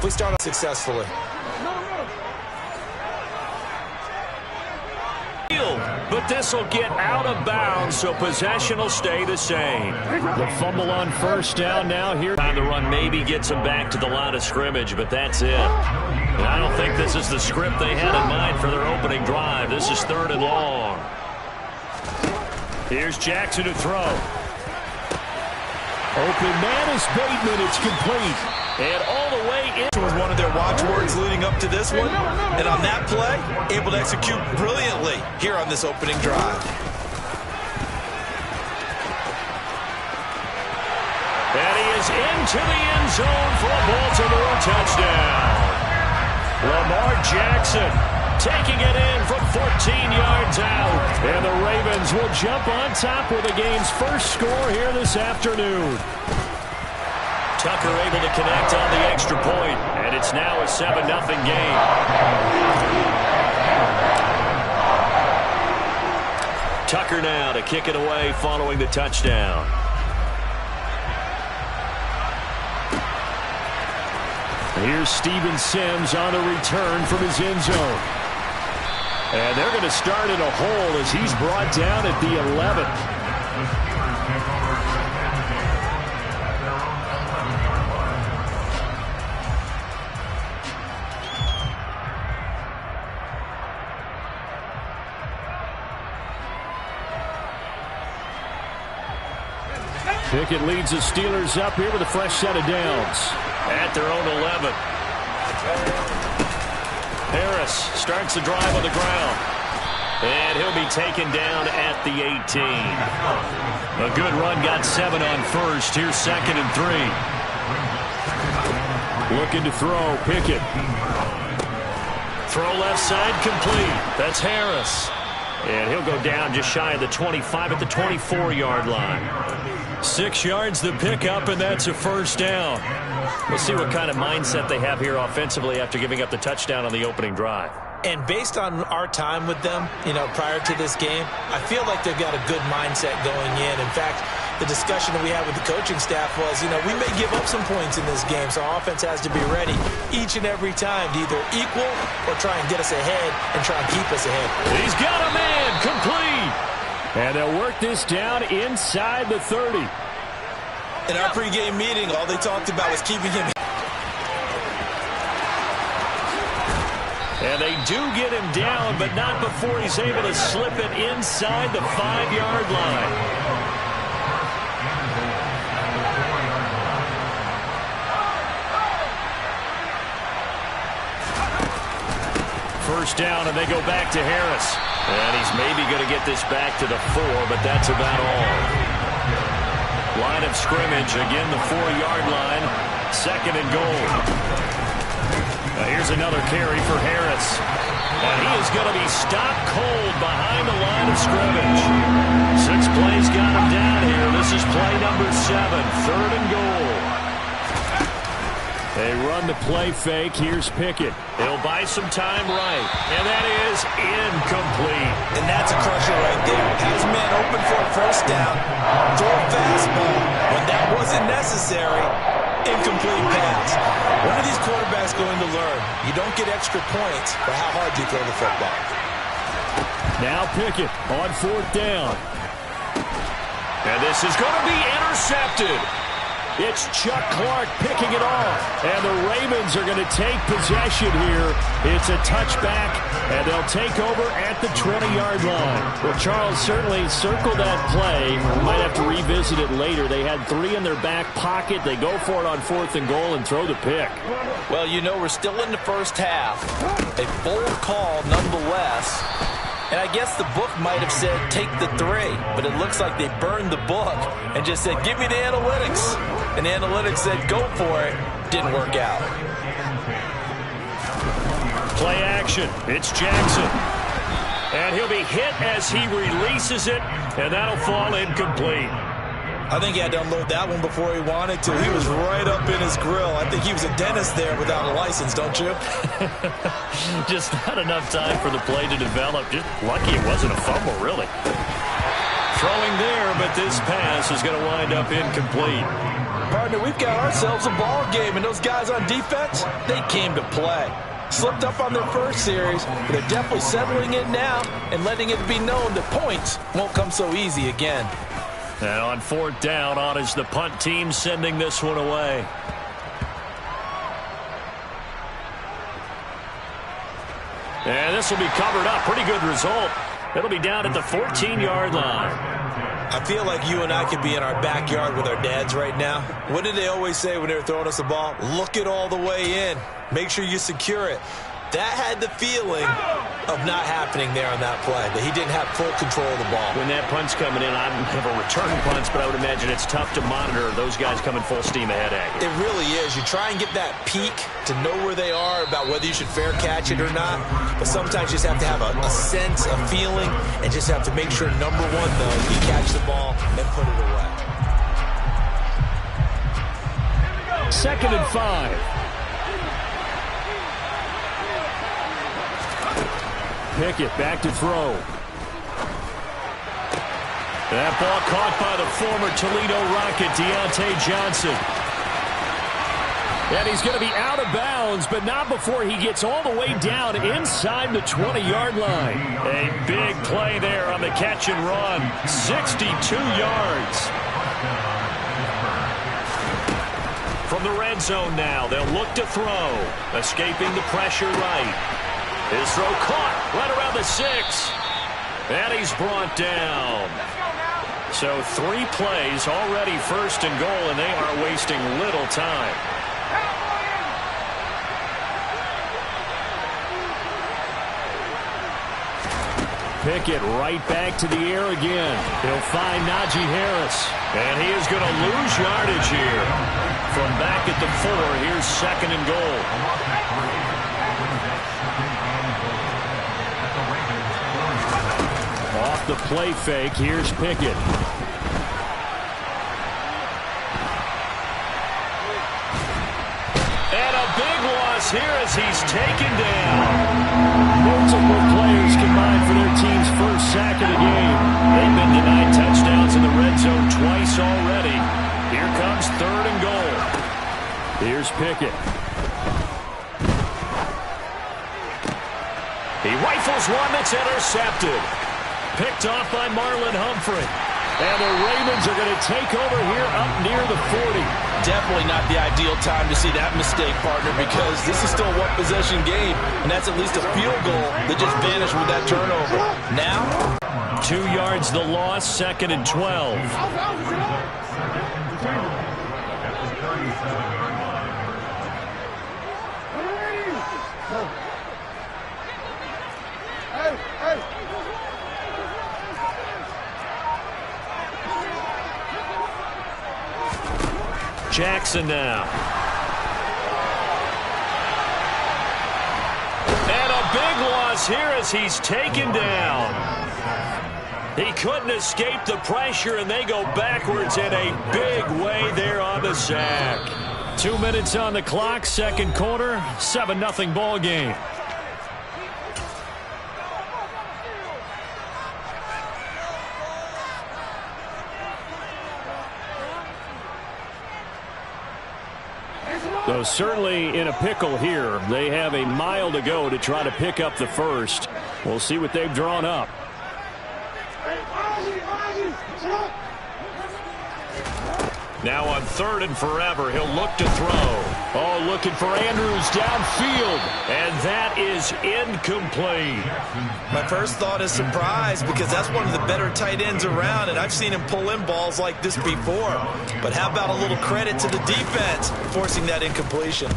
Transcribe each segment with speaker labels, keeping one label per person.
Speaker 1: we start successfully.
Speaker 2: But this will get out of bounds, so possession will stay the same.
Speaker 3: The fumble on first down now here.
Speaker 2: Time to run maybe gets them back to the line of scrimmage, but that's it. And I don't think this is the script they had in mind for their opening drive. This is 3rd and long.
Speaker 3: Here's Jackson to throw. Open man is Bateman. It's complete.
Speaker 2: And all the way in.
Speaker 1: Was one of their watchwords leading up to this one. And on that play, able to execute brilliantly here on this opening drive.
Speaker 2: And he is into the end zone for a Baltimore touchdown. Lamar Jackson taking it in from 14 yards out.
Speaker 3: And the Ravens will jump on top with the game's first score here this afternoon.
Speaker 2: Tucker able to connect on the extra point, and it's now a 7-0 game. Tucker now to kick it away following the touchdown.
Speaker 3: Here's Steven Sims on the return from his end zone. And they're going to start in a hole as he's brought down at the 11. Pickett leads the Steelers up here with a fresh set of downs.
Speaker 2: At their own 11. Harris starts the drive on the ground. And he'll be taken down at the 18. A good run, got 7 on first. Here's 2nd and 3.
Speaker 3: Looking to throw, Pickett.
Speaker 2: Throw left side complete. That's Harris. And he'll go down just shy of the 25 at the 24-yard line. 6 yards the pickup, and that's a first down. We'll see what kind of mindset they have here offensively after giving up the touchdown on the opening drive.
Speaker 1: And based on our time with them, prior to this game, I feel like they've got a good mindset going in. In fact, the discussion that we had with the coaching staff was, we may give up some points in this game, so our offense has to be ready each and every time to either equal or try and get us ahead and try and keep us ahead.
Speaker 2: He's got a man complete.
Speaker 3: And they'll work this down inside the 30.
Speaker 1: In our pregame meeting, all they talked about was keeping him.
Speaker 2: And they do get him down, but not before he's able to slip it inside the 5-yard line. First down, and they go back to Harris. And he's maybe going to get this back to the 4, but that's about all. Line of scrimmage, again the 4-yard line. 2nd and goal. Now here's another carry for Harris. And he is going to be stopped cold behind the line of scrimmage. 6 plays got him down here. This is play number 7, 3rd and goal.
Speaker 3: They run the play fake. Here's Pickett.
Speaker 2: He'll buy some time right. And that is incomplete.
Speaker 1: And that's a crusher right there. Has man open for a first down. Throw a fastball. When that wasn't necessary, incomplete pass. When are these quarterbacks going to learn? You don't get extra points for how hard you throw the football.
Speaker 3: Now Pickett on 4th down.
Speaker 2: And this is going to be intercepted.
Speaker 3: It's Chuck Clark picking it off. And the Ravens are going to take possession here. It's a touchback, and they'll take over at the 20-yard line. Well, Charles, certainly circle that play. Might have to revisit it later. They had 3 in their back pocket. They go for it on 4th and goal and throw the pick.
Speaker 4: Well, we're still in the first half. A bold call nonetheless. And I guess the book might have said take the 3, but it looks like they burned the book and just said give me the analytics. And the analytics said go for it. Didn't work out.
Speaker 2: Play action. It's Jackson. And he'll be hit as he releases it, and that'll fall incomplete.
Speaker 1: I think he had to unload that one before he wanted to. He was right up in his grill. I think he was a dentist there without a license, don't you?
Speaker 2: Just not enough time for the play to develop. Just lucky it wasn't a fumble, really. Throwing there, but this pass is going to wind up incomplete.
Speaker 4: Partner, we've got ourselves a ball game, and those guys on defense, they came to play. Slipped up on their first series, but they're definitely settling in now and letting it be known that points won't come so easy again.
Speaker 2: And on fourth down, on is the punt team sending this one away. And this will be covered up. Pretty good result. It'll be down at the 14-yard line.
Speaker 1: I feel like you and I could be in our backyard with our dads right now. What did they always say when they were throwing us the ball? Look it all the way in. Make sure you secure it. That had the feeling of not happening there on that play, that he didn't have full control of the ball.
Speaker 2: When that punt's coming in, I never return punts, but I would imagine it's tough to monitor those guys coming full steam ahead at you.
Speaker 1: It really is. You try and get that peek to know where they are about whether you should fair catch it or not, but sometimes you just have to have a sense, a feeling, and just have to make sure, number one, though, you catch the ball and put it away.
Speaker 3: 2nd and 5. Pickett back to throw. That ball caught by the former Toledo Rocket, Deontay Johnson. And he's going to be out of bounds, but not before he gets all the way down inside the 20-yard line.
Speaker 2: A big play there on the catch and run. 62 yards. From the red zone now, they'll look to throw. Escaping the pressure right. His throw caught right around the 6. And he's brought down. So 3 plays already, 1st and goal, and they are wasting little time.
Speaker 3: Pickett right back to the air again. He'll find Najee Harris.
Speaker 2: And he is going to lose yardage here. From back at the 4, here's 2nd and goal.
Speaker 3: Off the play fake, here's Pickett.
Speaker 2: And a big loss here as he's taken down.
Speaker 3: Multiple players combined for their team's first sack of the game.
Speaker 2: They've been denied touchdowns in the red zone twice already. Here comes 3rd and goal.
Speaker 3: Here's Pickett.
Speaker 2: He rifles one that's intercepted. Picked off by Marlon Humphrey.
Speaker 3: And the Ravens are going to take over here up near the 40.
Speaker 4: Definitely not the ideal time to see that mistake, partner, because this is still a one-possession game, and that's at least a field goal that just vanished with that turnover. Now,
Speaker 2: 2 yards the loss, 2nd and 12. Jackson now. And a big loss here as he's taken down. He couldn't escape the pressure, and they go backwards in a big way there on the sack.
Speaker 3: 2 minutes on the clock, 2nd quarter, 7-0 ball game. So certainly in a pickle here. They have a mile to go to try to pick up the first. We'll see what they've drawn up.
Speaker 2: Now on 3rd and forever, he'll look to throw.
Speaker 3: Oh, looking for Andrews downfield.
Speaker 2: And that is incomplete.
Speaker 1: My first thought is surprise, because that's one of the better tight ends around, and I've seen him pull in balls like this before. But how about a little credit to the defense forcing that incompletion?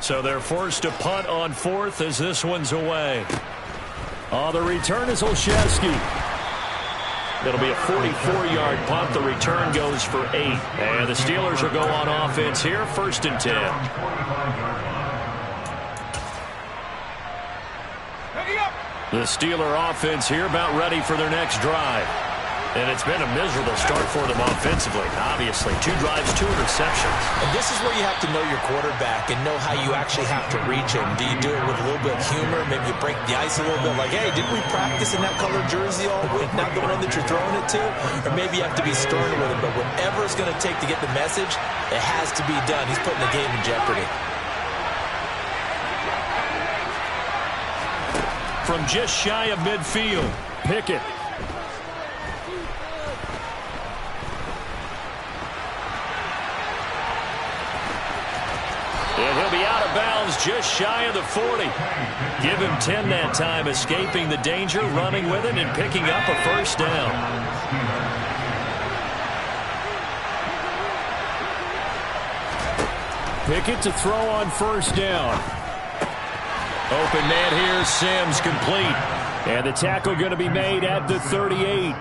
Speaker 2: So they're forced to punt on 4th as this one's away.
Speaker 3: Oh, the return is Olszewski.
Speaker 2: It'll be a 44-yard punt. The return goes for 8. And the Steelers will go on offense here, 1st and 10. The Steeler offense here about ready for their next drive. And it's been a miserable start for them offensively, obviously. 2 drives, 2 interceptions.
Speaker 1: And this is where you have to know your quarterback and know how you actually have to reach him. Do you do it with a little bit of humor? Maybe you break the ice a little bit like, hey, didn't we practice in that colored jersey all week, not the one that you're throwing it to? Or maybe you have to be sterner with him. But whatever it's going to take to get the message, it has to be done. He's putting the game in jeopardy.
Speaker 3: From just shy of midfield, Pickett.
Speaker 2: And he'll be out of bounds just shy of the 40. Give him 10 that time, escaping the danger, running with it, and picking up a first down.
Speaker 3: Pickett to throw on first down.
Speaker 2: Open man here, Sims complete.
Speaker 3: And the tackle going to be made at the 38.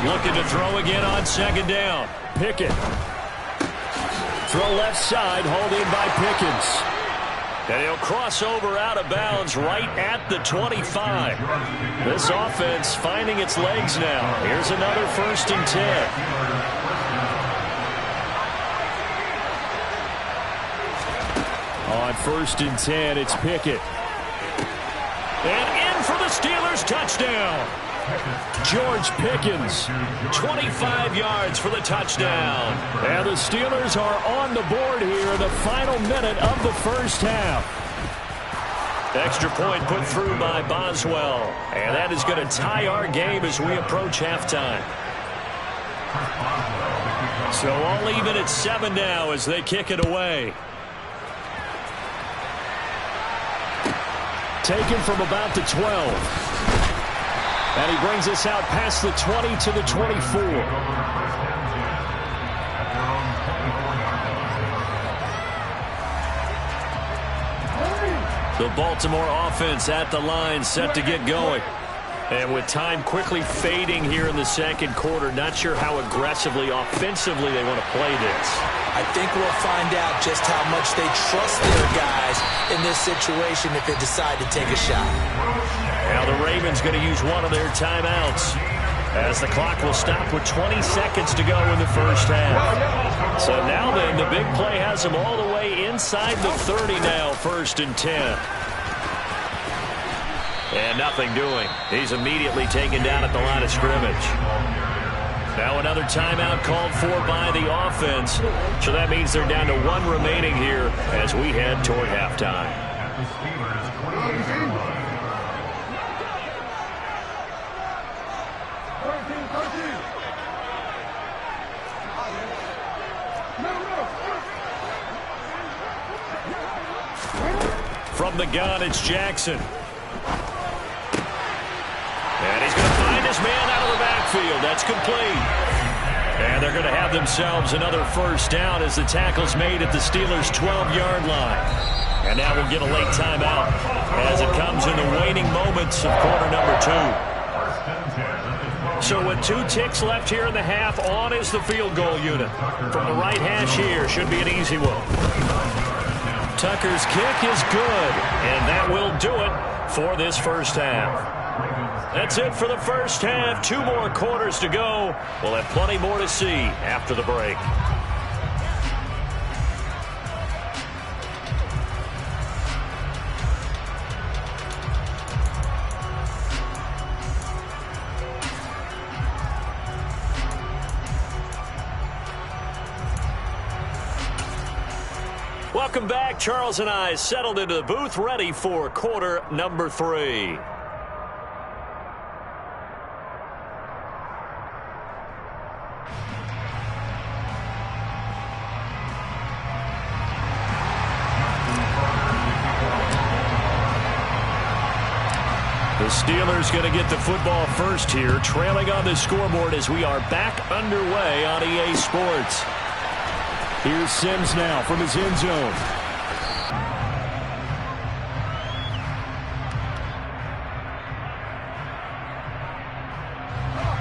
Speaker 2: Looking to throw again on second down.
Speaker 3: Pickett. Throw left side, hauled in by Pickens.
Speaker 2: And he'll cross over out of bounds right at the 25. This offense finding its legs now. Here's another 1st and 10.
Speaker 3: On 1st and 10, it's Pickett.
Speaker 2: And in for the Steelers touchdown.
Speaker 3: George Pickens.
Speaker 2: 25 yards for the touchdown.
Speaker 3: And the Steelers are on the board here in the final minute of the first half.
Speaker 2: Extra point put through by Boswell. And that is going to tie our game as we approach halftime. So all even at 7 now as they kick it away.
Speaker 3: Taken from about the 12. And he brings us out past the 20 to the 24.
Speaker 2: The Baltimore offense at the line, set to get going. And with time quickly fading here in the second quarter, not sure how aggressively, offensively they want to play this.
Speaker 1: I think we'll find out just how much they trust their guys in this situation if they decide to take a shot.
Speaker 2: Now the Ravens going to use one of their timeouts as the clock will stop with 20 seconds to go in the first half. So now then, the big play has them all the way inside the 30 now, 1st and 10. And nothing doing. He's immediately taken down at the line of scrimmage. Now another timeout called for by the offense. So that means they're down to 1 remaining here as we head toward halftime. From the gun, it's Jackson. And he's going to find his man out of the backfield. That's complete. And they're going to have themselves another first down as the tackle's made at the Steelers' 12-yard line. And now we'll get a late timeout as it comes in the waning moments of quarter number 2. So with 2 ticks left here in the half, on is the field goal unit. From the right hash here, should be an easy one. Tucker's kick is good, and that will do it for this first half. That's it for the first half. 2 more quarters to go. We'll have plenty more to see after the break. Welcome back. Charles and I settled into the booth, ready for quarter number 3. The Steelers going to get the football first here, trailing on the scoreboard as we are back underway on EA Sports.
Speaker 3: Here's Sims now from his end zone.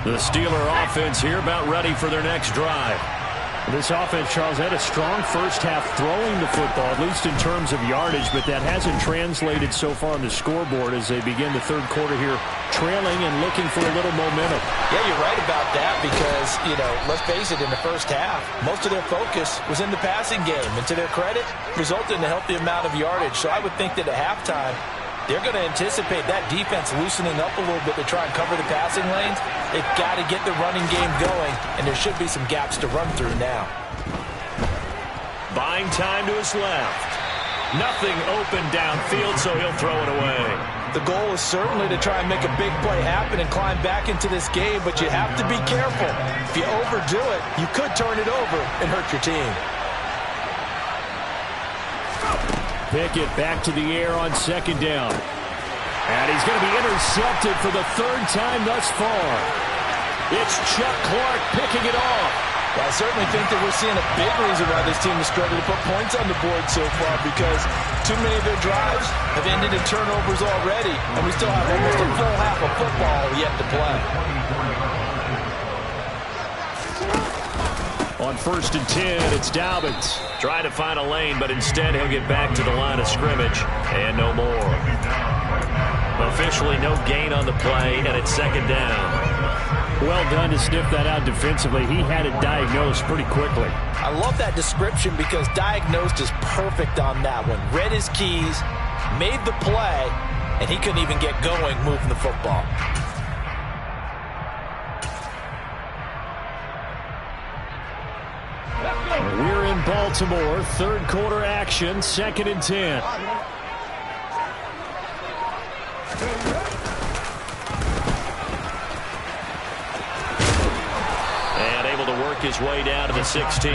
Speaker 3: The Steeler offense here about ready for their next drive. This offense, Charles, had a strong first half throwing the football, at least in terms of yardage, but that hasn't translated so far on the scoreboard as they begin the third quarter here, trailing and looking for a little momentum.
Speaker 1: Yeah, you're right about that because, let's face it, in the first half, most of their focus was in the passing game. And to their credit, resulted in a healthy amount of yardage. So I would think that at halftime, they're going to anticipate that defense loosening up a little bit to try and cover the passing lanes. They've got to get the running game going, and there should be some gaps to run through now.
Speaker 2: Buying time to his left. Nothing open downfield, so he'll throw it away.
Speaker 1: The goal is certainly to try and make a big play happen and climb back into this game, but you have to be careful. If you overdo it, you could turn it over and hurt your team.
Speaker 3: Pickett back to the air on second down. And he's going to be intercepted for the third time thus far. It's Chuck Clark picking it off.
Speaker 1: Well, I certainly think that we're seeing a big reason why this team is struggling to put points on the board so far, because too many of their drives have ended in turnovers already, and we still have almost a full half of football yet to play.
Speaker 3: On 1st and 10, it's Dobbins.
Speaker 2: Trying to find a lane, but instead he'll get back to the line of scrimmage, and no more. Officially no gain on the play, and it's second down.
Speaker 3: Well done to sniff that out defensively. He had it diagnosed pretty quickly.
Speaker 1: I love that description because diagnosed is perfect on that one. Read his keys, made the play, and he couldn't even get going moving the football.
Speaker 3: We're in Baltimore. Third quarter action, 2nd and 10.
Speaker 2: And able to work his way down to the 16.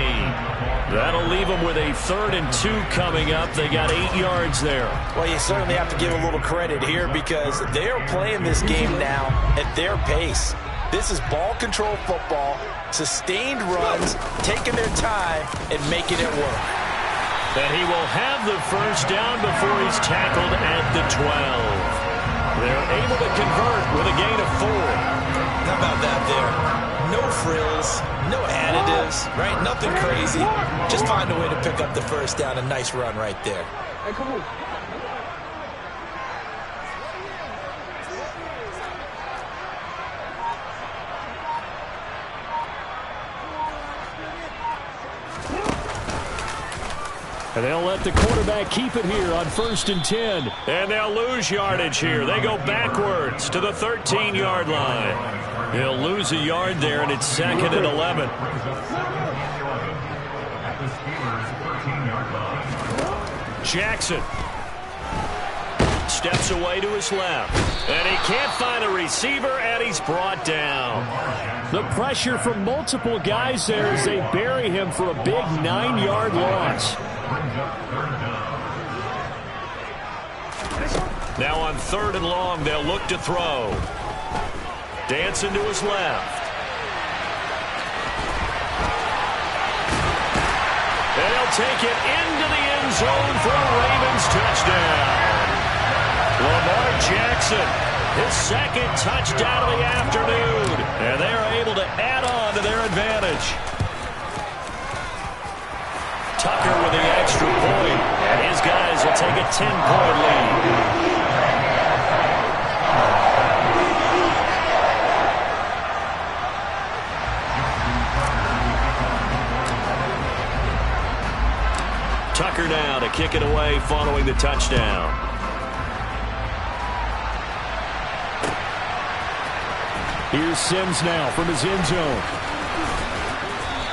Speaker 2: That'll leave him with a 3rd and 2 coming up. They got 8 yards there.
Speaker 1: Well, you certainly have to give a little credit here because they are playing this game now at their pace. This is ball control football, sustained runs, taking their time, and making it work.
Speaker 2: And he will have the first down before he's tackled at the 12. They're able to convert with a gain of 4.
Speaker 1: How about that there? No frills, no additives, right? Nothing crazy. Just find a way to pick up the first down. A nice run right there.
Speaker 5: Hey, come on.
Speaker 3: And they'll let the quarterback keep it here on 1st and 10.
Speaker 2: And they'll lose yardage here. They go backwards to the 13-yard line. They'll lose a yard there, and it's 2nd and 11. Jackson steps away to his left. And he can't find a receiver, and he's brought down.
Speaker 3: The pressure from multiple guys there as they bury him for a big 9-yard loss.
Speaker 2: Now on 3rd and long, they'll look to throw. Dancing to his left. And he'll take it into the end zone for a Ravens touchdown. Lamar Jackson, his 2nd touchdown of the afternoon. And they are able to add on to their advantage. Tucker with the extra point, and his guys will take a 10-point lead. Tucker now to kick it away following the touchdown.
Speaker 3: Here's Sims now from his end zone.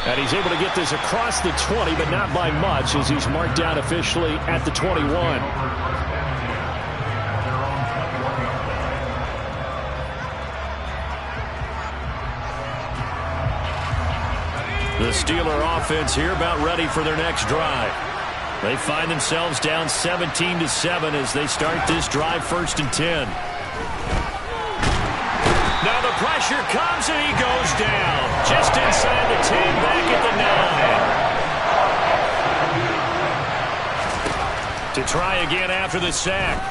Speaker 3: And he's able to get this across the 20, but not by much as he's marked down officially at the 21.
Speaker 2: The Steeler offense here about ready for their next drive. They find themselves down 17-7 as they start this drive 1st and 10. Now the pressure comes and he goes down. Just inside the 10, back at the 9. To try again after the sack.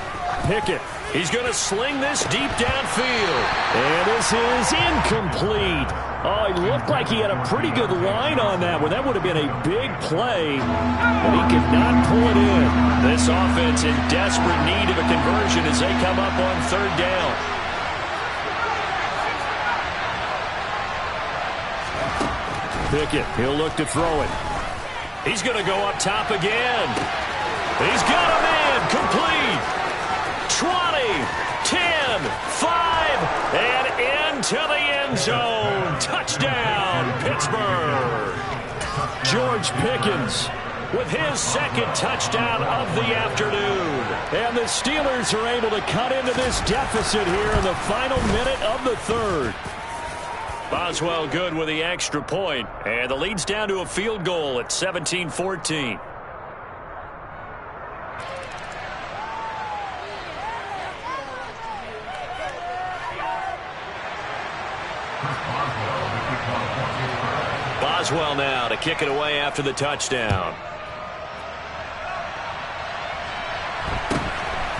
Speaker 3: Pickett He's going to sling this deep downfield. And this is incomplete. Oh, it looked like he had a pretty good line on that one. That would have been a big play, but he could not pull it in. This offense in desperate need of a conversion as they come up on third down. Pickett, he'll look to throw it. He's going to go up top again. He's got a man complete. 20, 10, 5, and into the end zone. Touchdown, Pittsburgh. George Pickens with his second touchdown of the afternoon. And the Steelers are able to cut into this deficit here in the final minute of the third. Boswell good with the extra point, and the lead's down to a field goal at 17-14. Boswell now to kick it away after the touchdown.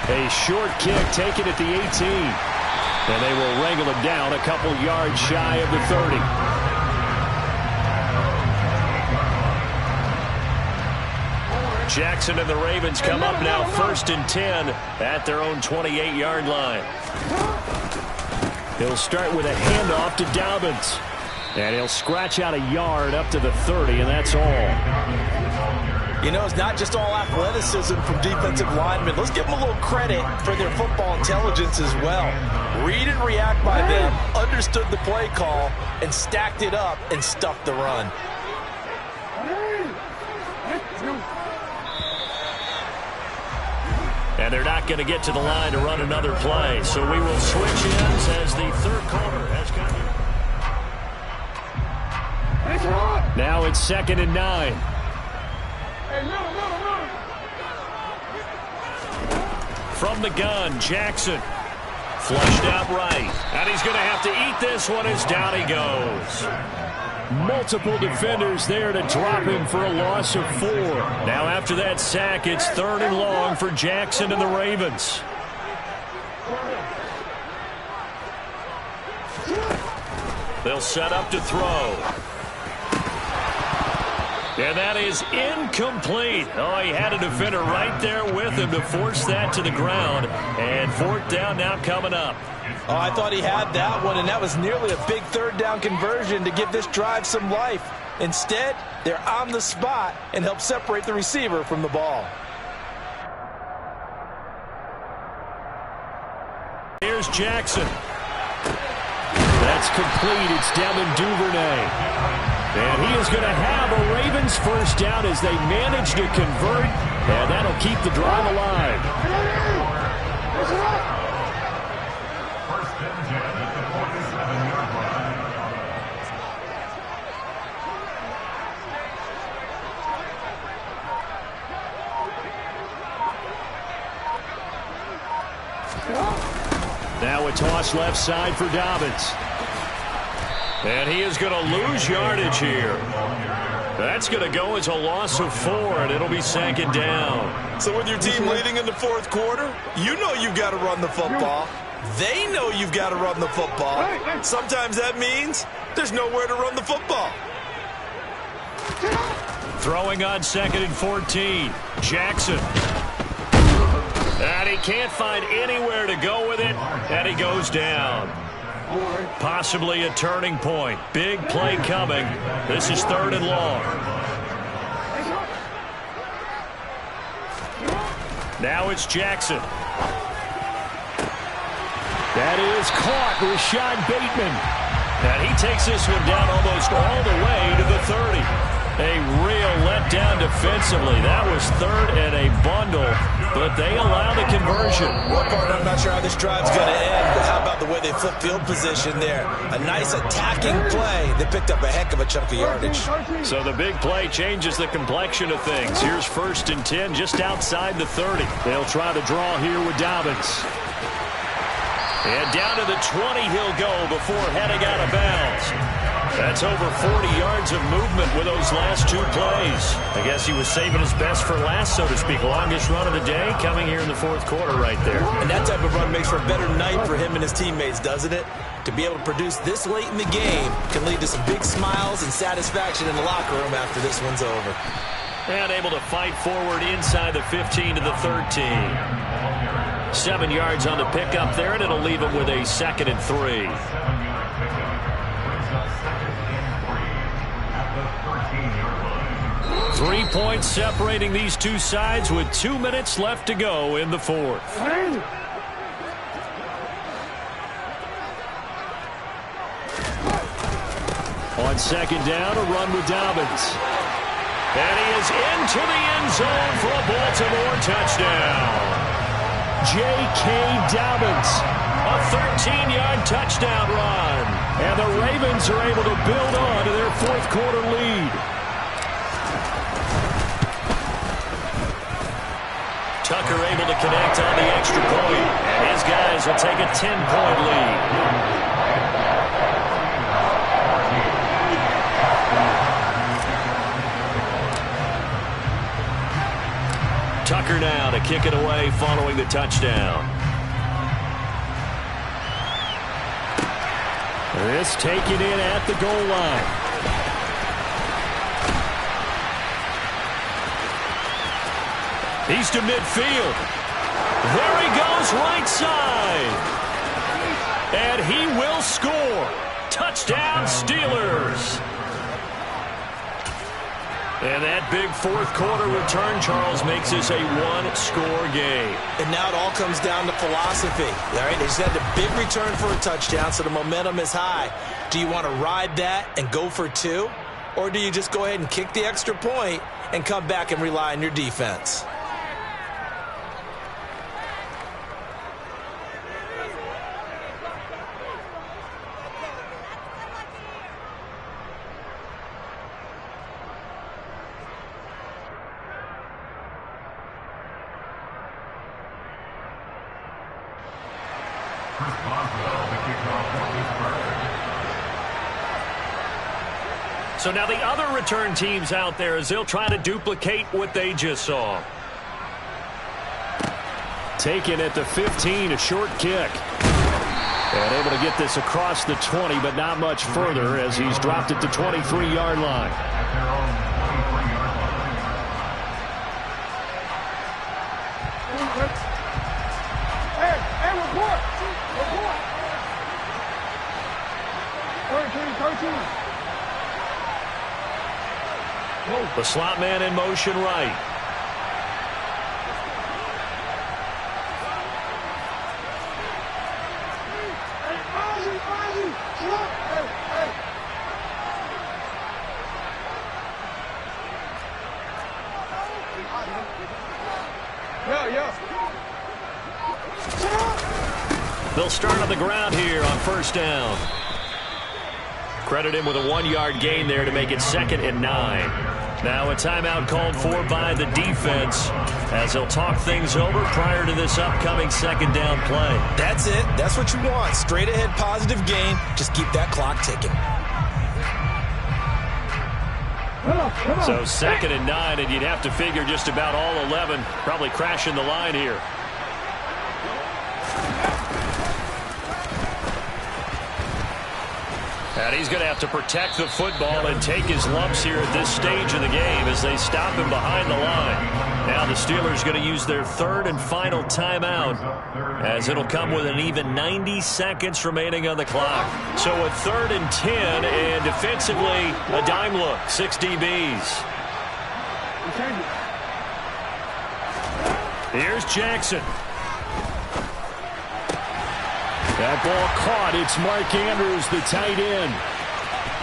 Speaker 3: A short kick taken at the 18. And they will wrangle him down a couple yards shy of the 30. Jackson and the Ravens come up now 1st and 10 at their own 28-yard line. He'll start with a handoff to Dobbins. And he'll scratch out a yard up to the 30, and that's all.
Speaker 4: You know, it's not just all athleticism from defensive linemen. Let's give them a little credit for their football intelligence as well. Read and react by them, understood the play call, and stacked it up and stuffed the run.
Speaker 3: And they're not going to get to the line to run another play, so we will switch ends as the third quarter has come. Now it's 2nd and 9. From the gun, Jackson. Flushed out right. And he's going to have to eat this one as down he goes. Multiple defenders there to drop him for a loss of 4. Now after that sack, it's 3rd and long for Jackson and the Ravens. They'll set up to throw. And that is incomplete. Oh, he had a defender right there with him to force that to the ground. And 4th down now coming up.
Speaker 4: Oh, I thought he had that one, and that was nearly a big 3rd down conversion to give this drive some life. Instead, they're on the spot and help separate the receiver from the ball.
Speaker 3: Here's Jackson. That's complete. It's Devin Duvernay. And he is going to have a Ravens 1st down as they manage to convert, and that'll keep the drive alive. Now a toss left side for Dobbins. And he is going to lose yardage here. That's going to go as a loss of 4, and it'll be 2nd down.
Speaker 1: So with your team leading in the 4th quarter, you know you've got to run the football. They know you've got to run the football. Sometimes that means there's nowhere to run the football.
Speaker 3: Throwing on 2nd and 14. Jackson. And he can't find anywhere to go with it, and he goes down. Possibly a turning point. Big play coming. This is 3rd and long. Now it's Jackson. That is caught. Rashad Bateman. And he takes this one down almost all the way to the 30. A real letdown defensively. That was 3rd and a bundle, but they allow the conversion.
Speaker 1: Well, partner, I'm not sure how this drive's going to end, but how about the way they flip field position there? A nice attacking play. They picked up a heck of a chunk of yardage.
Speaker 3: So the big play changes the complexion of things. Here's 1st and 10 just outside the 30. They'll try to draw here with Dobbins. And down to the 20 he'll go before heading out of bounds. That's over 40 yards of movement with those last 2 plays.
Speaker 2: I guess he was saving his best for last, so to speak. Longest run of the day coming here in the 4th quarter right there.
Speaker 1: And that type of run makes for a better night for him and his teammates, doesn't it? To be able to produce this late in the game can lead to some big smiles and satisfaction in the locker room after this one's over.
Speaker 2: And able to fight forward inside the 15 to the 13. 7 yards on the pickup there, and it'll leave him with a 2nd and 3. Three points separating these two sides with 2 minutes left to go in the 4th.
Speaker 3: On 2nd down, a run with Dobbins. And he is into the end zone for a Baltimore touchdown. J.K. Dobbins, a 13-yard touchdown run. And the Ravens are able to build on to their 4th quarter lead.
Speaker 2: Tucker able to connect on the extra point, and his guys will take a 10-point lead. Tucker now to kick it away following the touchdown.
Speaker 3: This taken in at the goal line. He's to midfield. There he goes right side. And he will score. Touchdown, Steelers. And that big 4th quarter return, Charles, makes this a 1-score game.
Speaker 1: And now it all comes down to philosophy. All right, they just had the big return for a touchdown, so the momentum is high. Do you want to ride that and go for 2? Or do you just go ahead and kick the extra point and come back and rely on your defense?
Speaker 2: So now the other return teams out there as they'll try to duplicate what they just saw.
Speaker 3: Taken at the 15, a short kick. And able to get this across the 20, but not much further as he's dropped it to 23-yard line.
Speaker 2: The slot man in motion right. They'll start on the ground here on 1st down. Credit him with a 1-yard gain there to make it 2nd and 9. Now a timeout called for by the defense as they'll talk things over prior to this upcoming 2nd down play.
Speaker 1: That's it. That's what you want. Straight ahead positive gain. Just keep that clock ticking.
Speaker 3: So 2nd and 9, and you'd have to figure just about all 11 probably crashing the line here. And he's going to have to protect the football and take his lumps here at this stage of the game as they stop him behind the line. Now the Steelers going to use their 3rd and final timeout as it'll come with an even 90 seconds remaining on the clock. So a 3rd and 10, and defensively a dime look, 6 DBs. Here's Jackson. That ball caught. It's Mark Andrews, the tight end.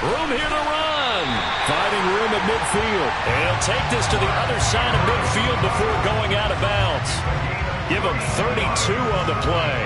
Speaker 3: Room here to run. Finding room at midfield. And he'll take this to the other side of midfield before going out of bounds. Give him 32 on the play.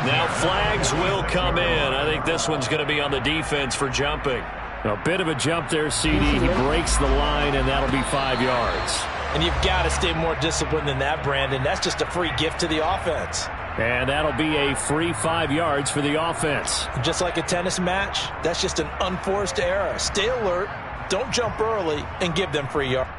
Speaker 3: Now flags will come in. I think this one's going to be on the defense for jumping. A bit of a jump there, CD. He breaks the line, and that'll be 5 yards.
Speaker 1: And you've got to stay more disciplined than that, Brandon. That's just a free gift to the offense.
Speaker 3: And that'll be a free 5 yards for the offense.
Speaker 1: Just like a tennis match, that's just an unforced error. Stay alert, don't jump early, and give them free yards.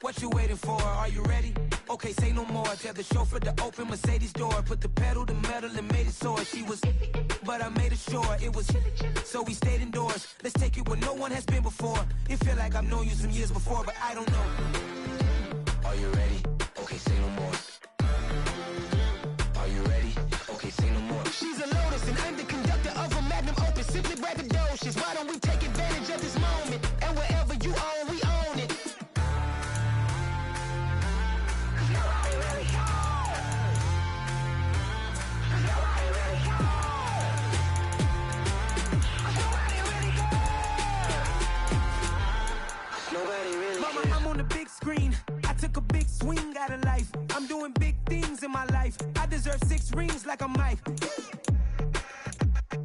Speaker 5: What you waiting for? Are you ready? Okay, say no more. Tell the chauffeur to open Mercedes door. Put the pedal to metal and made it soar. She was, but I made it sure it was. So we stayed indoors. Let's take it where no one has been before. It feel like I've known you some years before, but I don't know. Are you ready? Okay, say no more. Are you ready? Okay, say no more. She's a Lotus and I'm the conductor of a Magnum Opus. Simply braggadocious. Why don't we take advantage of this moment? And wherever you own, we own it. Mama, I'm on the big screen. I took a big swing out of life. I'm doing big things in my life. I deserve 6 rings like I'm Mike.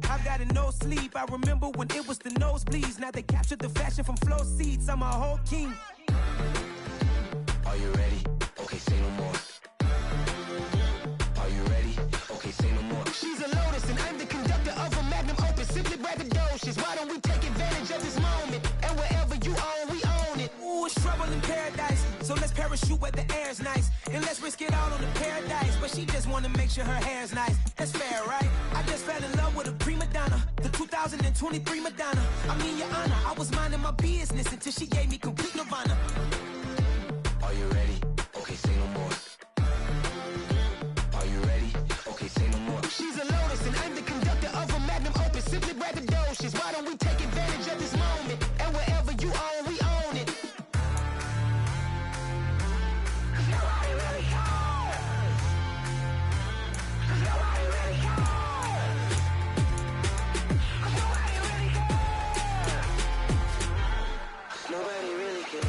Speaker 5: I've got no sleep. I remember when it was the nosebleeds. Now they captured the fashion from flow seats. I'm a whole king. Are you ready? Okay, say no more. Are you ready? Okay, say no more. She's a Lotus and I'm the conductor of a Magnum Opus. Simply braggadocious. Why don't we take advantage of this moment? And wherever you own, we own it. Ooh, it's trouble in paradise. So let's parachute where the air's nice. And let's risk it all on the paradise. But she just wanna make sure her hair's nice. That's fair, right? I just fell in love with a prima donna. The 2023 Madonna. I mean, your honor, I was minding my business until she gave me complete nirvana. Are you ready? Okay, say no more. Are you ready? Okay, say no more. She's a Lotus and I'm the conductor of a Magnum Opus. Simply braggadocious. Why don't we take advantage of this moment? And wherever you own, we own it. Nobody really cares. Nobody really cares. Nobody really cares. Nobody really cares.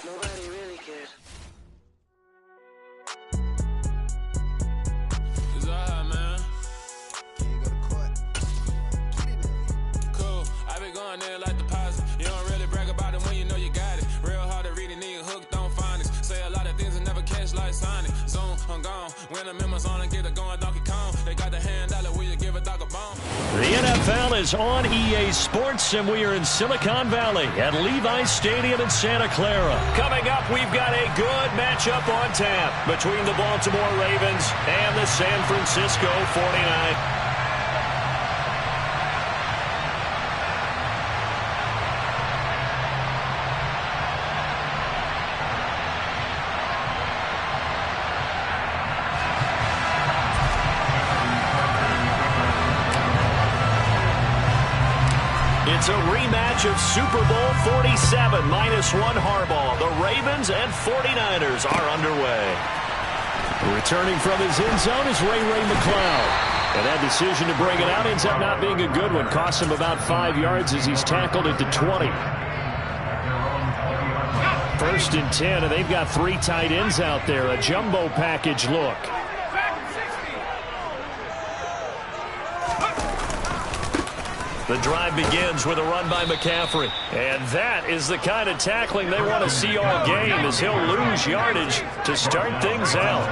Speaker 5: Nobody really cares.
Speaker 6: It's alright, man.
Speaker 5: Can you go to court?
Speaker 6: Cool. I been going there like deposit. You don't really brag about it when you know you got it. Real hard to read a nigga hooked on phonics. Say a lot of things and never catch like Sonic. Zone, I'm gone. When I'm in my zone and get it going Donkey Kong. They got the hand dollar, will you give a dog a bone?
Speaker 3: The NFL is on EA Sports, and we are in Silicon Valley at Levi's Stadium in Santa Clara. Coming up, we've got a good matchup on tap between the Baltimore Ravens and the San Francisco 49ers. It's a rematch of Super Bowl 47, -1 Harbaugh. The Ravens and 49ers are underway. Returning from his end zone is Ray McCloud. And that decision to bring it out ends up not being a good one. Cost him about 5 yards as he's tackled at the 20. 1st and 10, and they've got 3 tight ends out there. A jumbo package look. The drive begins with a run by McCaffrey. And that is the kind of tackling they want to see all game, as he'll lose yardage to start things out.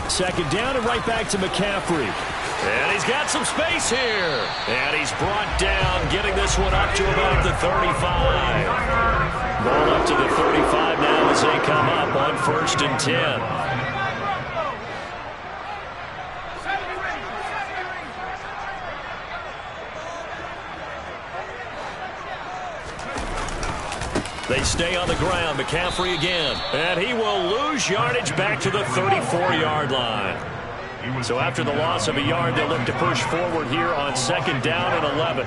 Speaker 3: Second down and right back to McCaffrey. And he's got some space here. And he's brought down, getting this one up to about the 35. Ball up to the 35 now as they come up on 1st and 10.
Speaker 2: They stay on the ground. McCaffrey again. And he will lose yardage back to the 34-yard line. So after the loss of a yard, they'll look to push forward here on 2nd down and 11.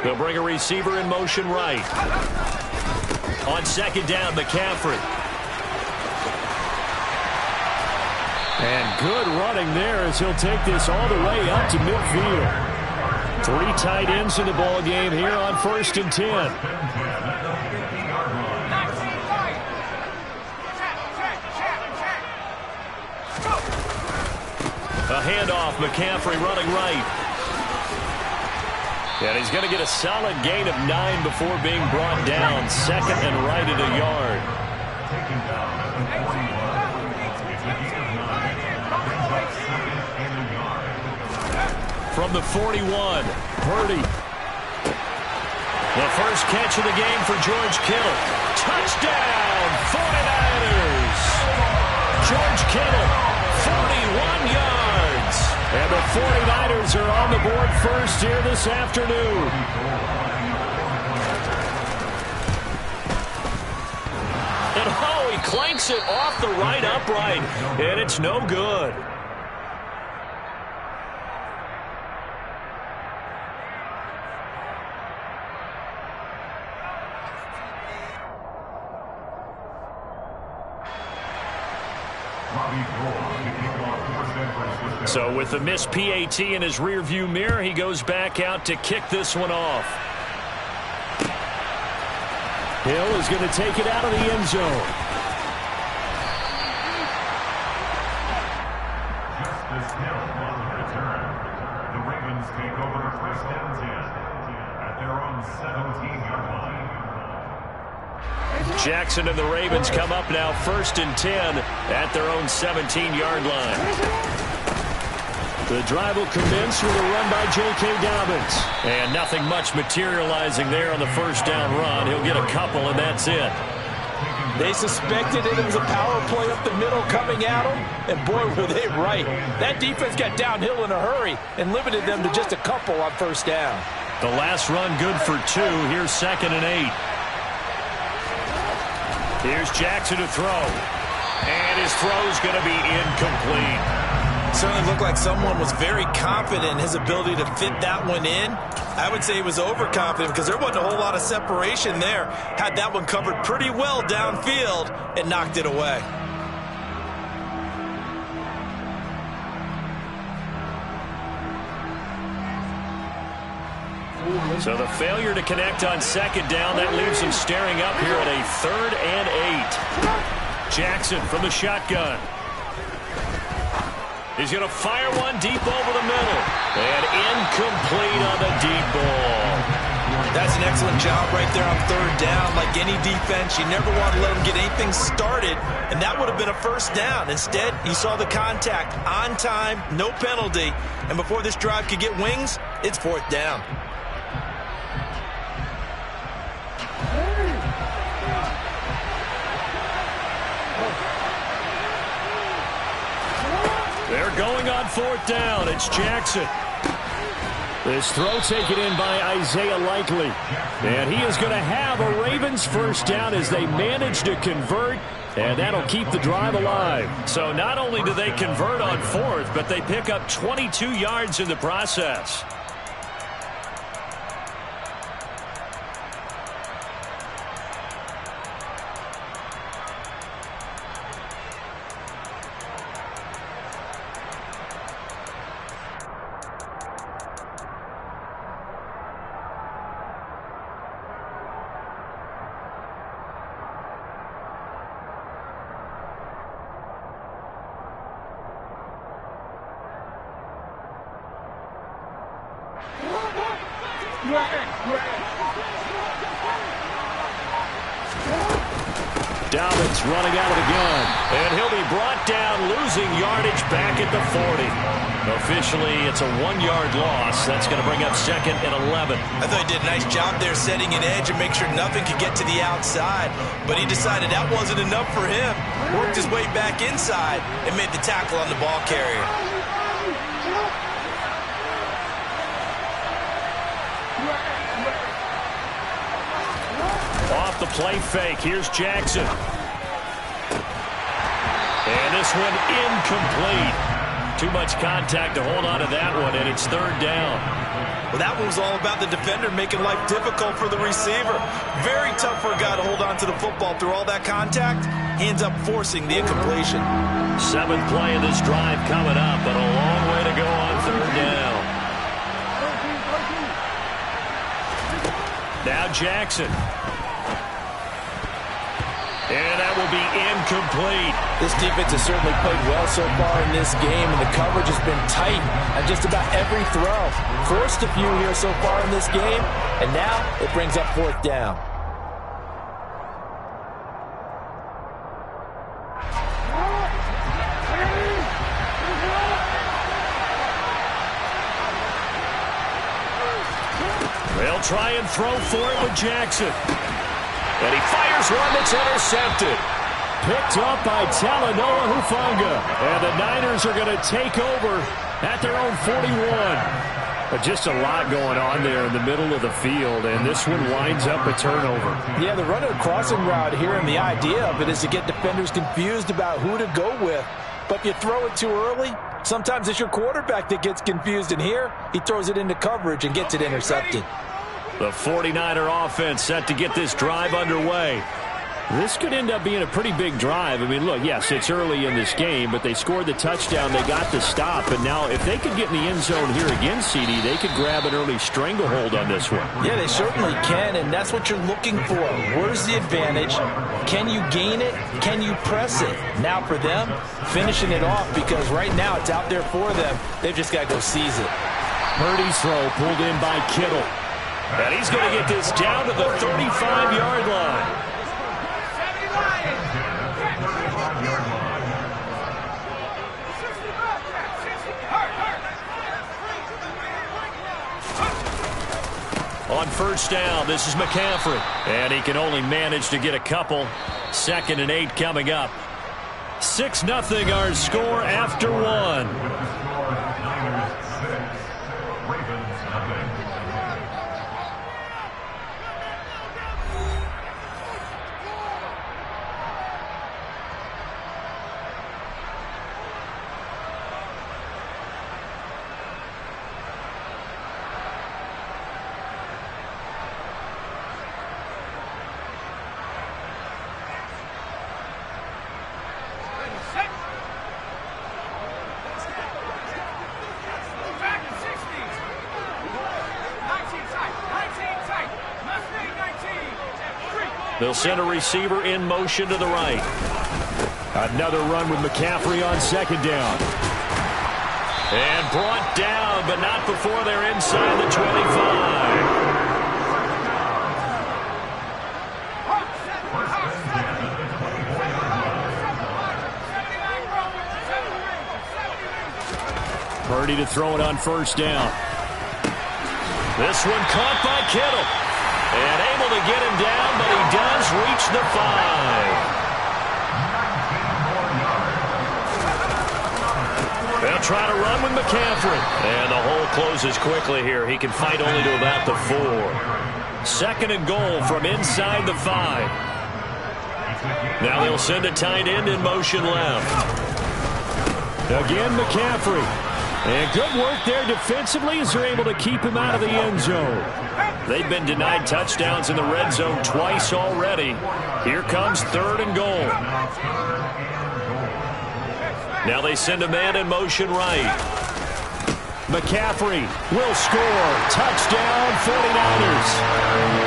Speaker 2: They'll bring a receiver in motion right. On 2nd down, McCaffrey.
Speaker 3: And good running there as he'll take this all the way up to midfield. 3 tight ends in the ball game here on 1st and 10.
Speaker 2: A handoff, McCaffrey running right. And he's going to get a solid gain of 9 before being brought down. 2nd and right at a yard. From the 41, Purdy. The first catch of the game for George Kittle. Touchdown, 49ers. George Kittle, 41 yards. And the 49ers are on the board first here this afternoon. And oh, he clanks it off the right upright. And it's no good. So with the missed PAT in his rearview mirror, he goes back out to kick this one off.
Speaker 3: Hill is going to take it out of the end zone.
Speaker 7: Justice Hill on the return. The Ravens take over 1st and 10 at their own 17-yard line.
Speaker 2: Jackson and the Ravens come up now 1st and 10 at their own 17-yard line. The drive will commence with a run by J.K. Dobbins. And nothing much materializing there on the 1st down run. He'll get a couple, and that's it.
Speaker 1: They suspected it was a power play up the middle coming at them, and boy, were they right. That defense got downhill in a hurry and limited them to just a couple on 1st down.
Speaker 2: The last run good for 2. Here's 2nd and 8. Here's Jackson to throw. And his throw's going to be incomplete.
Speaker 1: Certainly looked like someone was very confident in his ability to fit that one in. I would say he was overconfident because there wasn't a whole lot of separation there. Had that one covered pretty well downfield and knocked it away.
Speaker 2: So the failure to connect on 2nd down, that leaves him staring up here at a 3rd and 8. Jackson from the shotgun. He's going to fire one deep over the middle. And incomplete on the deep ball.
Speaker 1: That's an excellent job right there on 3rd down. Like any defense, you never want to let them get anything started, and that would have been a 1st down. Instead, you saw the contact on time, no penalty, and before this drive could get wings, it's 4th down.
Speaker 2: They're going on 4th down. It's Jackson.
Speaker 3: This throw taken in by Isaiah Likely. And he is going to have a Ravens 1st down as they manage to convert, and that'll keep the drive alive.
Speaker 2: So not only do they convert on 4th, but they pick up 22 yards in the process.
Speaker 3: Dobbins running out of the gun.
Speaker 2: And he'll be brought down, losing yardage back at the 40. Officially, it's a 1-yard loss. That's going to bring up 2nd and 11.
Speaker 1: I thought he did a nice job there setting an edge and make sure nothing could get to the outside. But he decided that wasn't enough for him. Worked his way back inside and made the tackle on the ball carrier.
Speaker 3: Off the play fake. Here's Jackson. And this one incomplete. Too much contact to hold on to that one, and it's third down.
Speaker 1: Well, that one was all about the defender making life difficult for the receiver. Very tough for a guy to hold on to the football through all that contact. He ends up forcing the incompletion.
Speaker 2: 7th play of this drive coming up, but a long way to go on third down.
Speaker 3: Now Jackson. And that will be incomplete.
Speaker 4: This defense has certainly played well so far in this game, and the coverage has been tight on just about every throw. Forced a few here so far in this game, and now it brings up fourth down.
Speaker 3: They'll try and throw for it with Jackson. And he fires one that's intercepted. Picked up by Talanoa Hufanga. And the Niners are going to take over at their own 41. But just a lot going on there in the middle of the field, and this one winds up a turnover.
Speaker 4: Yeah, they're running a crossing route here, and the idea of it is to get defenders confused about who to go with. But if you throw it too early, sometimes it's your quarterback that gets confused, and here he throws it into coverage and gets it intercepted.
Speaker 3: The 49er offense set to get this drive underway. This could end up being a pretty big drive. I mean, look, yes, it's early in this game, but they scored the touchdown. They got the stop. And now if they could get in the end zone here again, CD, they could grab an early stranglehold on this one.
Speaker 4: Yeah, they certainly can, and that's what you're looking for. Where's the advantage? Can you gain it? Can you press it? Now for them, finishing it off, because right now it's out there for them. They've just got to go seize it.
Speaker 3: Purdy's throw pulled in by Kittle. And he's going to get this down to the 35-yard line. On first down, this is McCaffrey. And he can only manage to get a couple. 2nd and 8 coming up. 6-0 our score after one. They'll send a receiver in motion to the right. Another run with McCaffrey on 2nd down. And brought down, but not before they're inside the 25. Purdy to throw it on first down. This one caught by Kittle. And able to get him down, but he does reach the 5. They'll try to run with McCaffrey. And the hole closes quickly here. He can fight only to about the 4. 2nd and goal from inside the 5. Now they'll send a tight end in motion left. Again, McCaffrey. And good work there defensively as they're able to keep him out of the end zone. They've been denied touchdowns in the red zone twice already. Here comes 3rd and goal. Now they send a man in motion right. McCaffrey will score. Touchdown, 49ers.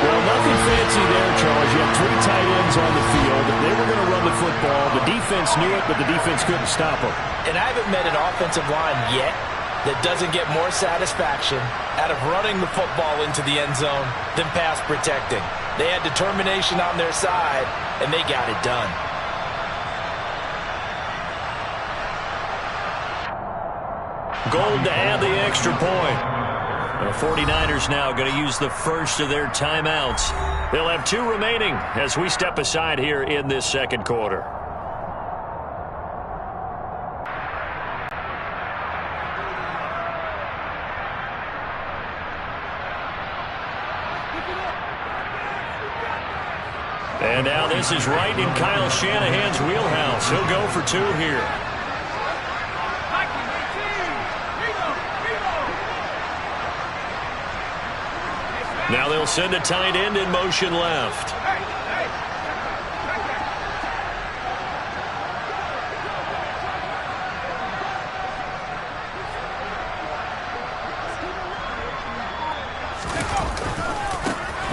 Speaker 3: Well, nothing fancy there, Charles. You have 3 tight ends on the field. They were going to run the football. The defense knew it, but the defense couldn't stop them.
Speaker 4: And I haven't met an offensive line yet that doesn't get more satisfaction out of running the football into the end zone than pass protecting. They had determination on their side, and they got it done.
Speaker 2: Gold to add the extra point. The 49ers now going to use the first of their timeouts. They'll have 2 remaining as we step aside here in this 2nd quarter. And now this is right in Kyle Shanahan's wheelhouse. He'll go for 2 here. Now they'll send a tight end in motion left.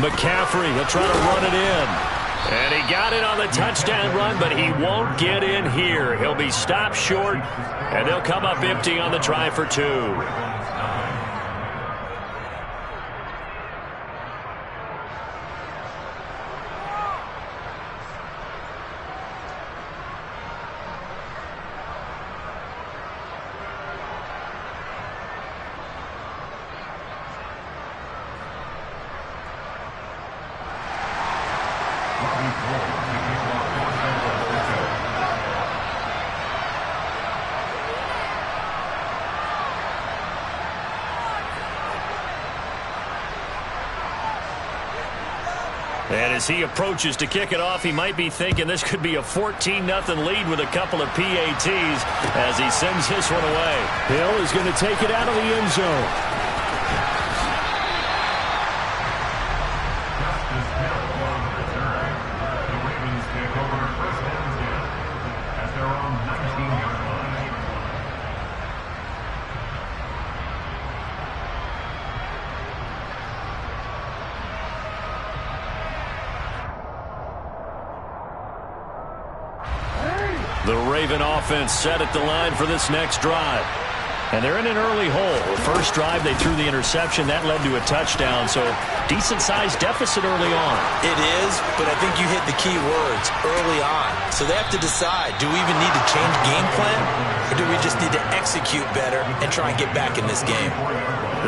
Speaker 2: McCaffrey, he'll try to run it in. And he got it on the touchdown run, but he won't get in here. He'll be stopped short, and they'll come up empty on the try for 2. And as he approaches to kick it off, he might be thinking this could be a 14-0 lead with a couple of PATs as he sends this one away.
Speaker 3: Hill is going to take it out of the end zone.
Speaker 7: The Ravens take over 1st and 10 at their own 19-yard line.
Speaker 2: The Raven offense set at the line for this next drive. And they're in an early hole. The first drive, they threw the interception. That led to a touchdown, so decent-sized deficit early on.
Speaker 1: It is, but I think you hit the key words, early on. So they have to decide, do we even need to change game plan, or do we just need to execute better and try and get back in this game?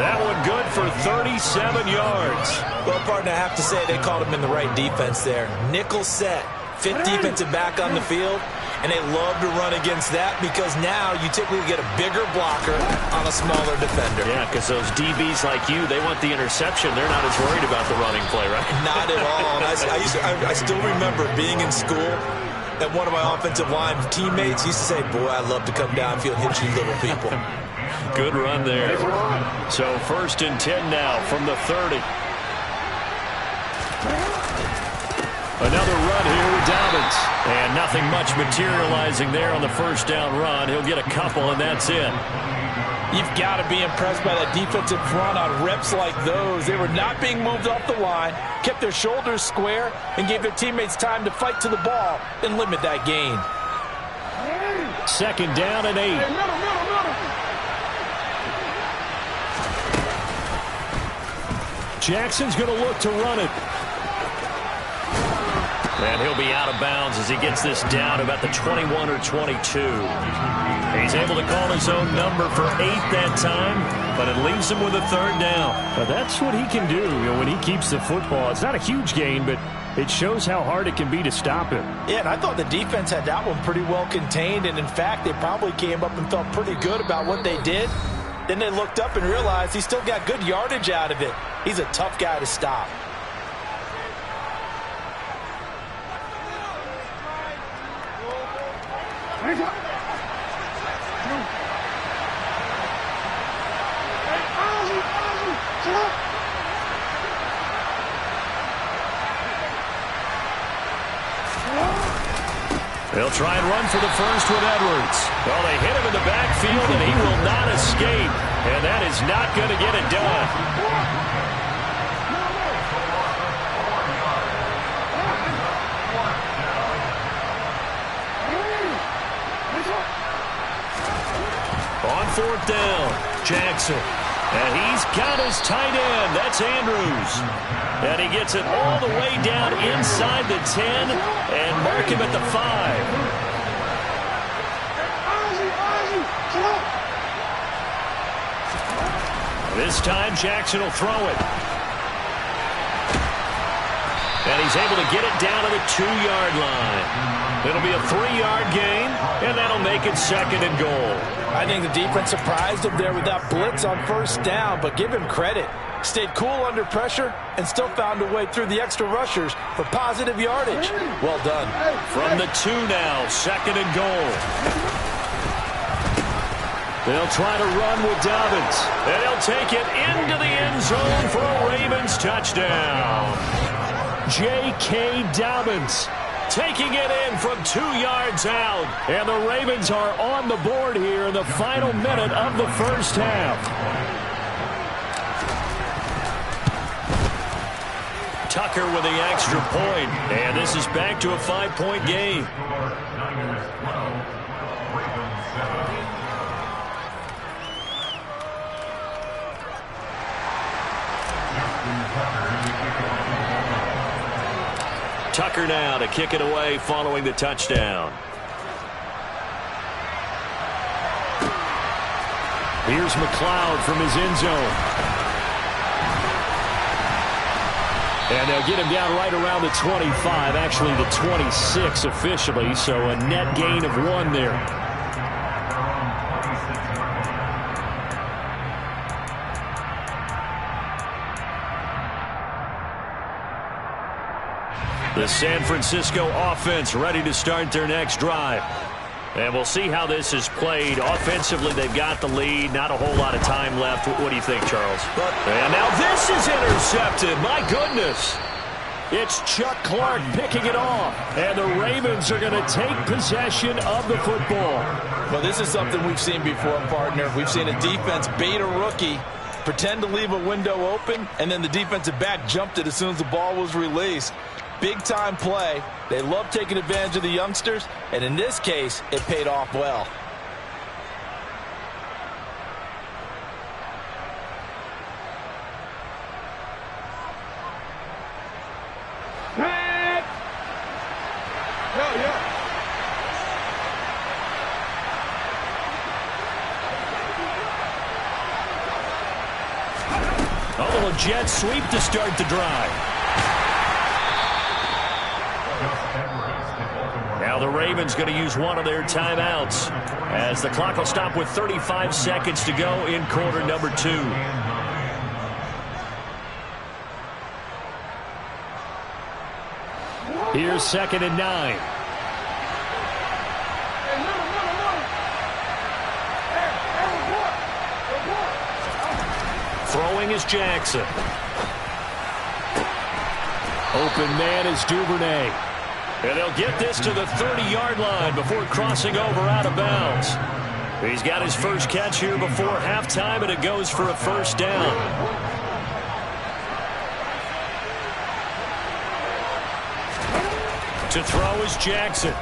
Speaker 2: That one good for 37 yards.
Speaker 1: Well, partner, I have to say they called him in the right defense there. Nickel set, 5th defensive back on the field. And they love to run against that because now you typically get a bigger blocker on a smaller defender.
Speaker 2: Yeah, because those DBs like you, they want the interception. They're not as worried about the running play, right?
Speaker 1: Not at all. And I still remember being in school, and one of my offensive line teammates used to say, boy, I love to come downfield and hit you little people.
Speaker 2: Good run there. So 1st and 10 now from the 30. Another run here with Dobbins. And nothing much materializing there on the 1st down run. He'll get a couple, and that's it.
Speaker 4: You've got to be impressed by that defensive front on reps like those. They were not being moved off the line, kept their shoulders square, and gave their teammates time to fight to the ball and limit that gain.
Speaker 3: 2nd down and 8. Jackson's going to look to run it.
Speaker 2: And he'll be out of bounds as he gets this down about the 21 or 22. He's able to call his own number for 8 that time, but it leaves him with a 3rd down.
Speaker 3: Now that's what he can do, when he keeps the football. It's not a huge gain, but it shows how hard it can be to stop him.
Speaker 4: Yeah, and I thought the defense had that one pretty well contained, and in fact, they probably came up and felt pretty good about what they did. Then they looked up and realized he still got good yardage out of it. He's a tough guy to stop.
Speaker 2: They'll try and run for the 1st with Edwards. Well, they hit him in the backfield, and he will not escape. And that is not going to get it done. On 4th down, Jackson. And he's got his tight end. That's Andrews. And he gets it all the way down inside the 10 and mark him at the 5. This time Jackson will throw it. And he's able to get it down to the 2-yard line. It'll be a 3-yard gain, and that'll make it 2nd and goal.
Speaker 4: I think the defense surprised him there with that blitz on 1st down, but give him credit. Stayed cool under pressure and still found a way through the extra rushers for positive yardage. Well done.
Speaker 2: From the 2 now, 2nd and goal. They'll try to run with Dobbins. And he'll take it into the end zone for a Ravens touchdown.
Speaker 3: J.K. Dobbins taking it in from 2 yards out. And the Ravens are on the board here in the final minute of the first half.
Speaker 2: Tucker with the extra point. And this is back to a 5-point game. Tucker now to kick it away following the touchdown.
Speaker 3: Here's McLeod from his end zone. And they'll get him down right around the 25, actually the 26 officially, so a net gain of 1 there.
Speaker 2: The San Francisco offense ready to start their next drive. And we'll see how this is played. Offensively, they've got the lead. Not a whole lot of time left. What do you think, Charles?
Speaker 3: And now this is intercepted. My goodness. It's Chuck Clark picking it off. And the Ravens are going to take possession of the football.
Speaker 4: Well, this is something we've seen before, partner. We've seen a defense bait a rookie, pretend to leave a window open, and then the defensive back jumped it as soon as the ball was released. Big-time play. They love taking advantage of the youngsters, and in this case, it paid off well.
Speaker 3: A little jet sweep to start the drive.
Speaker 2: Now the Ravens going to use one of their timeouts as the clock will stop with 35 seconds to go in quarter number 2.
Speaker 3: Here's 2nd and 9.
Speaker 2: Throwing is Jackson.
Speaker 3: Open man is Duvernay.
Speaker 2: And they'll get this to the 30-yard line before crossing over out of bounds. He's got his first catch here before halftime, and it goes for a first down.
Speaker 3: To throw is Jackson.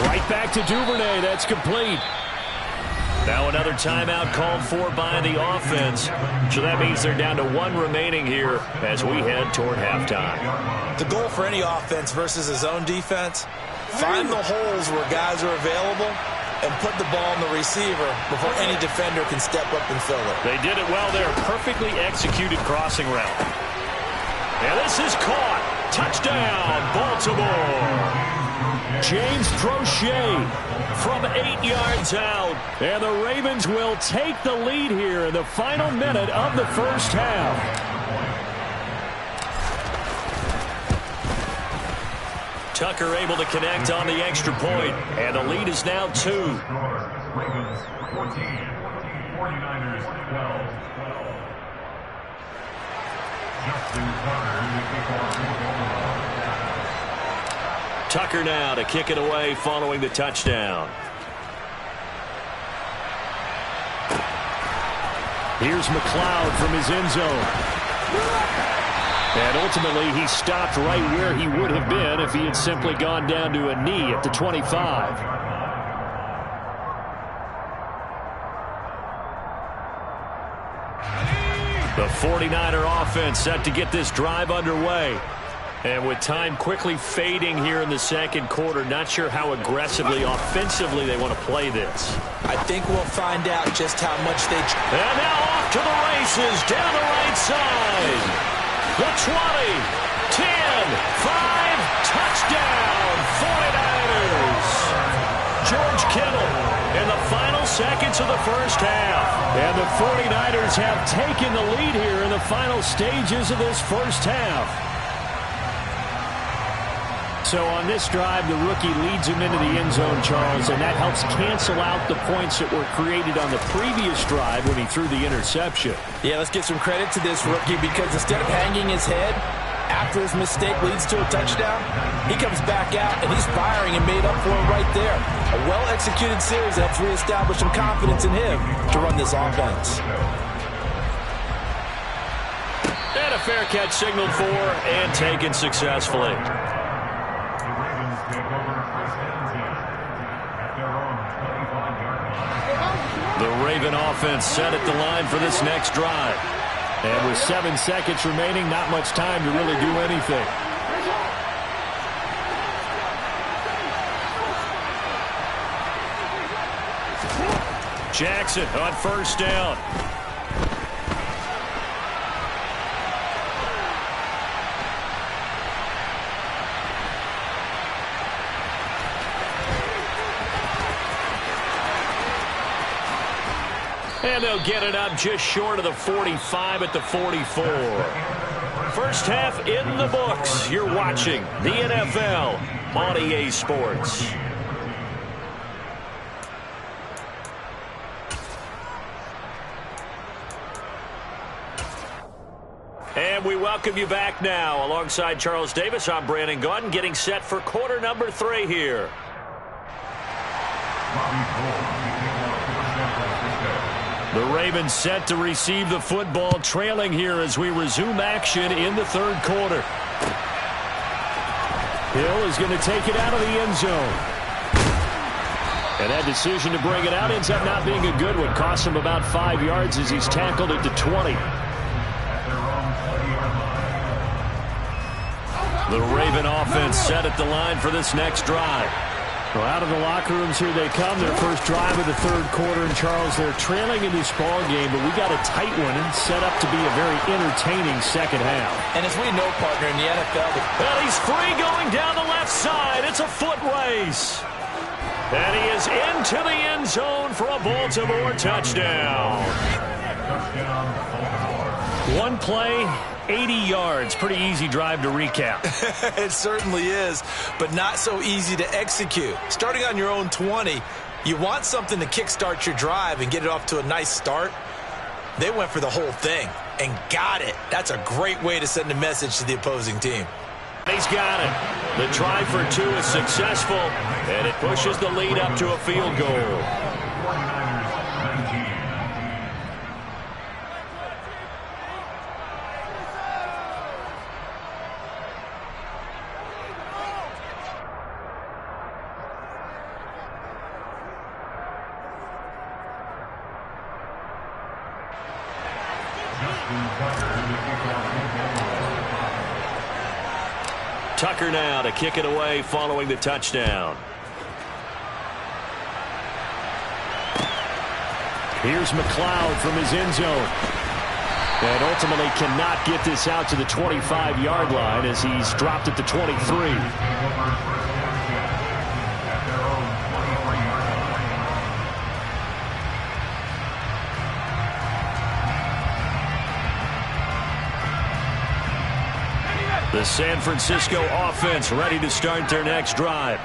Speaker 3: Right back to Duvernay. That's complete.
Speaker 2: Now another timeout called for by the offense. So that means they're down to 1 remaining here as we head toward halftime.
Speaker 1: The goal for any offense versus his own defense, find the holes where guys are available and put the ball in the receiver before any defender can step up and fill it.
Speaker 2: They did it well there. Perfectly executed crossing route. And this is caught. Touchdown, Baltimore.
Speaker 3: James Prochet from 8 yards out. And the Ravens will take the lead here in the final minute of the first half.
Speaker 2: Tucker able to connect on the extra point. And the lead is now 2.
Speaker 7: Ravens 14, 49ers 12. Justin
Speaker 2: Tucker now to kick it away following the touchdown.
Speaker 3: Here's McLeod from his end zone. And ultimately, he stopped right where he would have been if he had simply gone down to a knee at the 25.
Speaker 2: The 49er offense set to get this drive underway. And with time quickly fading here in the second quarter, not sure how aggressively, offensively they want to play this.
Speaker 1: I think we'll find out just how much they...
Speaker 2: And now off to the races down the right side. The 20, 10, 5, touchdown, 49ers. George Kittle in the final
Speaker 3: seconds of the first half. And the 49ers have taken the lead here in the final stages of this first half. So on this drive, the rookie leads him into the end zone, Charles, and that helps cancel out the points that were created on the previous drive when he threw the interception.
Speaker 4: Yeah, let's give some credit to this rookie because instead of hanging his head after his mistake leads to a touchdown, he comes back out and he's firing and made up for it right there. A well-executed series helps reestablish some confidence in him to run this offense.
Speaker 2: And a fair catch signaled for and taken successfully. The Raven offense set at the line for this next drive.
Speaker 3: And with 7 seconds remaining, not much time to really do anything.
Speaker 2: Jackson on first down. And they'll get it up just short of the 45 at the 44. First half in the books. You're watching the NFL on EA Sports. And we welcome you back now. Alongside Charles Davis, I'm Brandon Gaudin, getting set for quarter number 3 here. The Ravens set to receive the football, trailing here as we resume action in the third quarter.
Speaker 3: Hill is going to take it out of the end zone. And that decision to bring it out ends up not being a good one. Costs him about 5 yards as he's tackled at the 20.
Speaker 2: The Raven offense set at the line for this next drive.
Speaker 3: Well, out of the locker rooms here they come. Their first drive of the third quarter. And, Charles, they're trailing in this ball game, but we got a tight one and set up to be a very entertaining second half.
Speaker 4: And as we know, partner, in the NFL...
Speaker 2: Well, he's free going down the left side. It's a foot race. And he is into the end zone for a Baltimore touchdown. One play, 80 yards. Pretty easy drive to recap.
Speaker 1: It certainly is, but not so easy to execute. Starting on your own 20, you want something to kickstart your drive and get it off to a nice start. They went for the whole thing and got it. That's a great way to send a message to the opposing team.
Speaker 2: He's got it. The try for 2 is successful, and it pushes the lead up to a field goal. Tucker now to kick it away following the touchdown.
Speaker 3: Here's McLeod from his end zone. And ultimately cannot get this out to the 25-yard line as he's dropped at the 23.
Speaker 2: The San Francisco offense ready to start their next drive.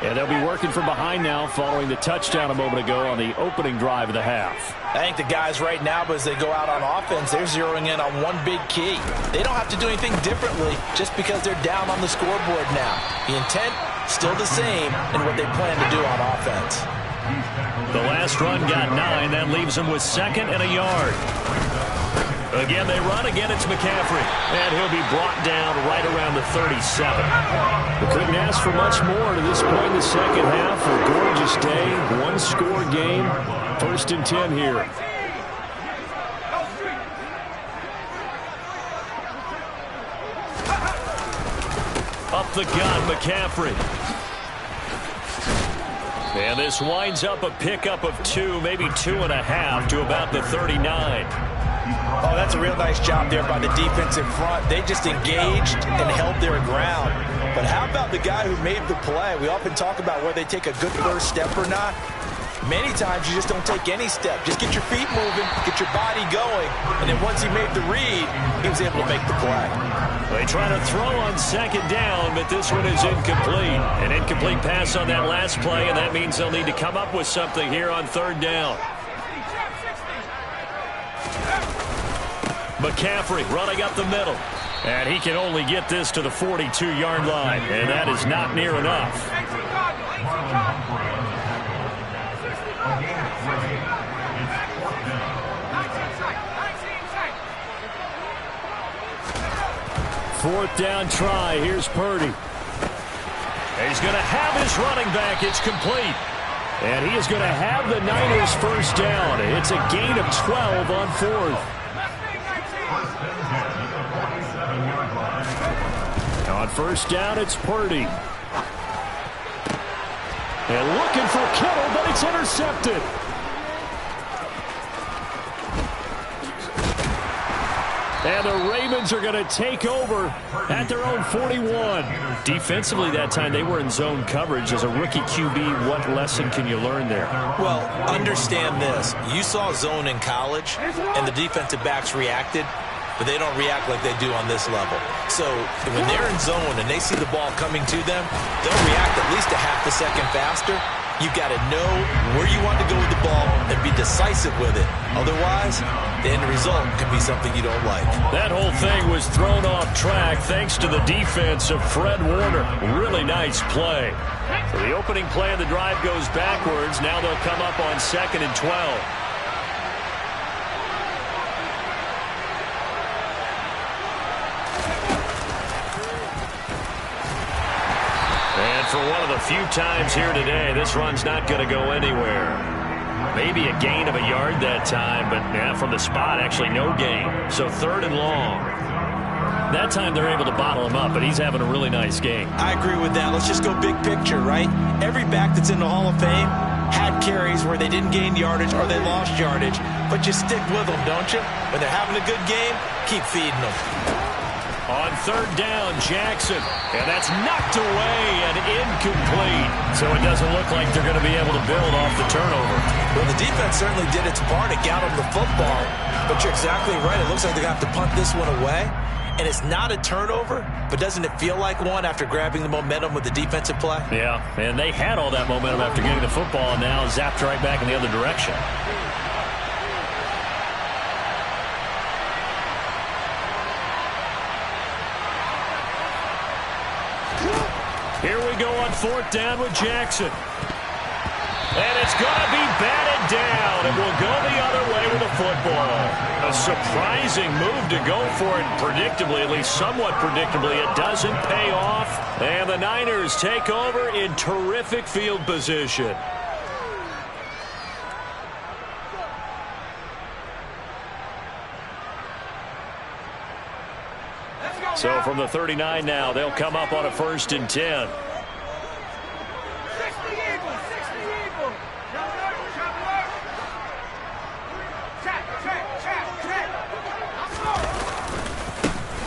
Speaker 3: And they'll be working from behind now following the touchdown a moment ago on the opening drive of the half.
Speaker 4: I think the guys right now, as they go out on offense, they're zeroing in on one big key. They don't have to do anything differently just because they're down on the scoreboard now. The intent, still the same in what they plan to do on offense.
Speaker 2: The last run got 9. That leaves them with 2nd and a yard. Again, they run. Again, it's McCaffrey. And he'll be brought down right around the 37.
Speaker 3: We couldn't ask for much more to this point in the second half. A gorgeous day, one-score game. 1st and 10 here.
Speaker 2: Up the gut, McCaffrey. And this winds up a pickup of 2, maybe 2.5 to about the 39.
Speaker 4: Oh, that's a real nice job there by the defensive front. They just engaged and held their ground. But how about the guy who made the play? We often talk about whether they take a good first step or not.
Speaker 1: Many times you just don't take any step. Just get your feet moving, get your body going, and then once he made the read, he was able to make the play.
Speaker 3: They try to throw on second down, but this one is incomplete. An incomplete pass on that last play, and that means they'll need to come up with something here on third down. McCaffrey running up the middle. And he can only get this to the 42-yard line, and that is not near enough. Fourth down try. Here's Purdy. He's going to have his running back. It's complete. And he is going to have the Niners first down. It's a gain of 12 on fourth. On first down, it's Purdy. And looking for Kittle, but it's intercepted. And the Ravens are going to take over at their own 41. Defensively that time, they were in zone coverage. As a rookie QB, what lesson can you learn there?
Speaker 1: Well, understand this. You saw zone in college, and the defensive backs reacted, but they don't react like they do on this level. So when they're in zone and they see the ball coming to them, they'll react at least a half a second faster. You've got to know where you want to go with the ball and be decisive with it. Otherwise, the end result can be something you don't like.
Speaker 3: That whole thing was thrown off track thanks to the defense of Fred Warner. Really nice play. So the opening play of the drive goes backwards. Now they'll come up on 2nd and 12. For one of the few times here today, this run's not going to go anywhere. Maybe a gain of a yard that time, but yeah, from the spot, actually no gain. So 3rd and long. That time they're able to bottle him up, but he's having a really nice game.
Speaker 1: I agree with that. Let's just go big picture, right? Every back that's in the Hall of Fame had carries where they didn't gain yardage or they lost yardage, but you stick with them, don't you? When they're having a good game, keep feeding them.
Speaker 3: On 3rd down, Jackson. And that's knocked away and incomplete. So it doesn't look like they're going to be able to build off the turnover.
Speaker 1: Well, the defense certainly did its part. It got them the football. But you're exactly right. It looks like they're going to have to punt this one away. And it's not a turnover, but doesn't it feel like one after grabbing the momentum with the defensive play?
Speaker 3: Yeah, and they had all that momentum after getting the football and now zapped right back in the other direction. Here we go on 4th down with Jackson. And it's going to be batted down. It will go the other way with the football. A surprising move to go for it predictably, at least somewhat predictably. It doesn't pay off. And the Niners take over in terrific field position. So from the 39 now, they'll come up on a 1st and 10.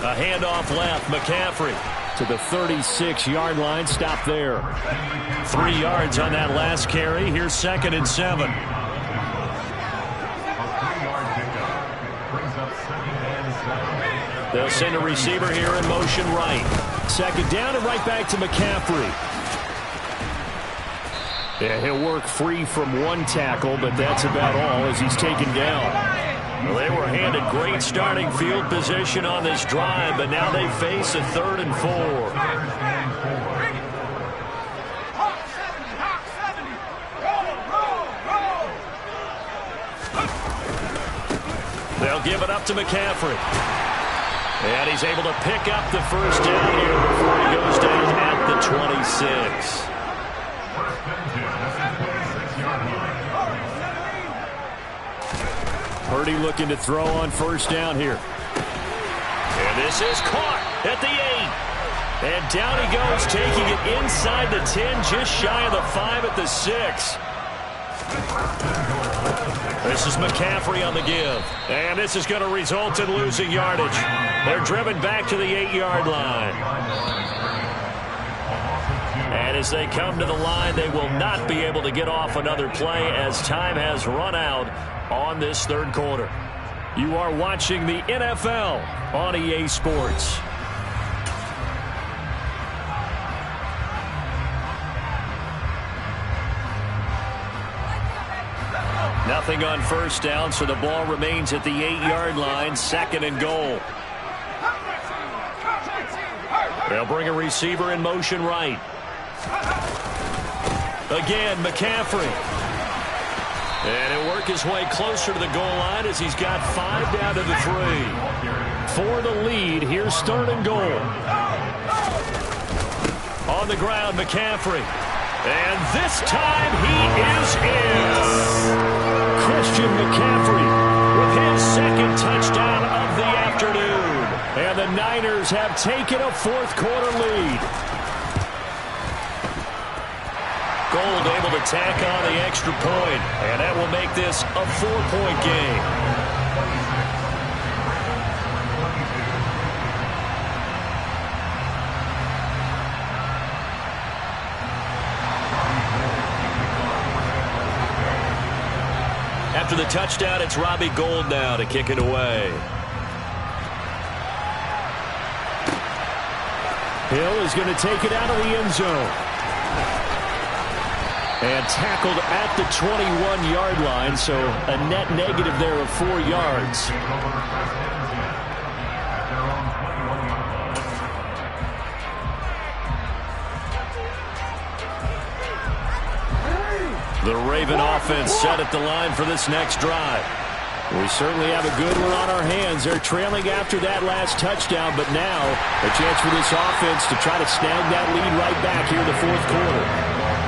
Speaker 3: A handoff left, McCaffrey to the 36-yard line. Stop there. 3 yards on that last carry. Here's 2nd and 7. They'll send a receiver here in motion right. 2nd down and right back to McCaffrey. Yeah, he'll work free from one tackle, but that's about all as he's taken down. Well, they were handed great starting field position on this drive, but now they face a 3rd and 4. They'll give it up to McCaffrey. And he's able to pick up the first down here before he goes down at the 26. Purdy looking to throw on 1st down here. And this is caught at the 8. And down he goes, taking it inside the 10, just shy of the 5 at the 6. This is McCaffrey on the give. And this is going to result in losing yardage. They're driven back to the 8-yard line.
Speaker 2: And as they come to the line, they will not be able to get off another play as time has run out on this third quarter. You are watching the NFL on EA Sports. Nothing on first down, so the ball remains at the 8-yard line, 2nd and goal. They'll bring a receiver in motion right. Again, McCaffrey. And he'll work his way closer to the goal line as he's got 5 down to the 3. For the lead, here's 3rd and goal. On the ground, McCaffrey. And this time he is in. Christian McCaffrey with his 2nd touchdown of the afternoon. And the Niners have taken a 4th quarter lead. Gold able to tack on the extra point, and that will make this a 4-point game. After the touchdown, it's Robbie Gould now to kick it away.
Speaker 3: Hill is going to take it out of the end zone. And tackled at the 21-yard line, so a net negative there of 4 yards.
Speaker 2: The Raven offense set at the line for this next drive.
Speaker 3: We certainly have a good one on our hands. They're trailing after that last touchdown, but now a chance for this offense to try to snag that lead right back here in the 4th quarter.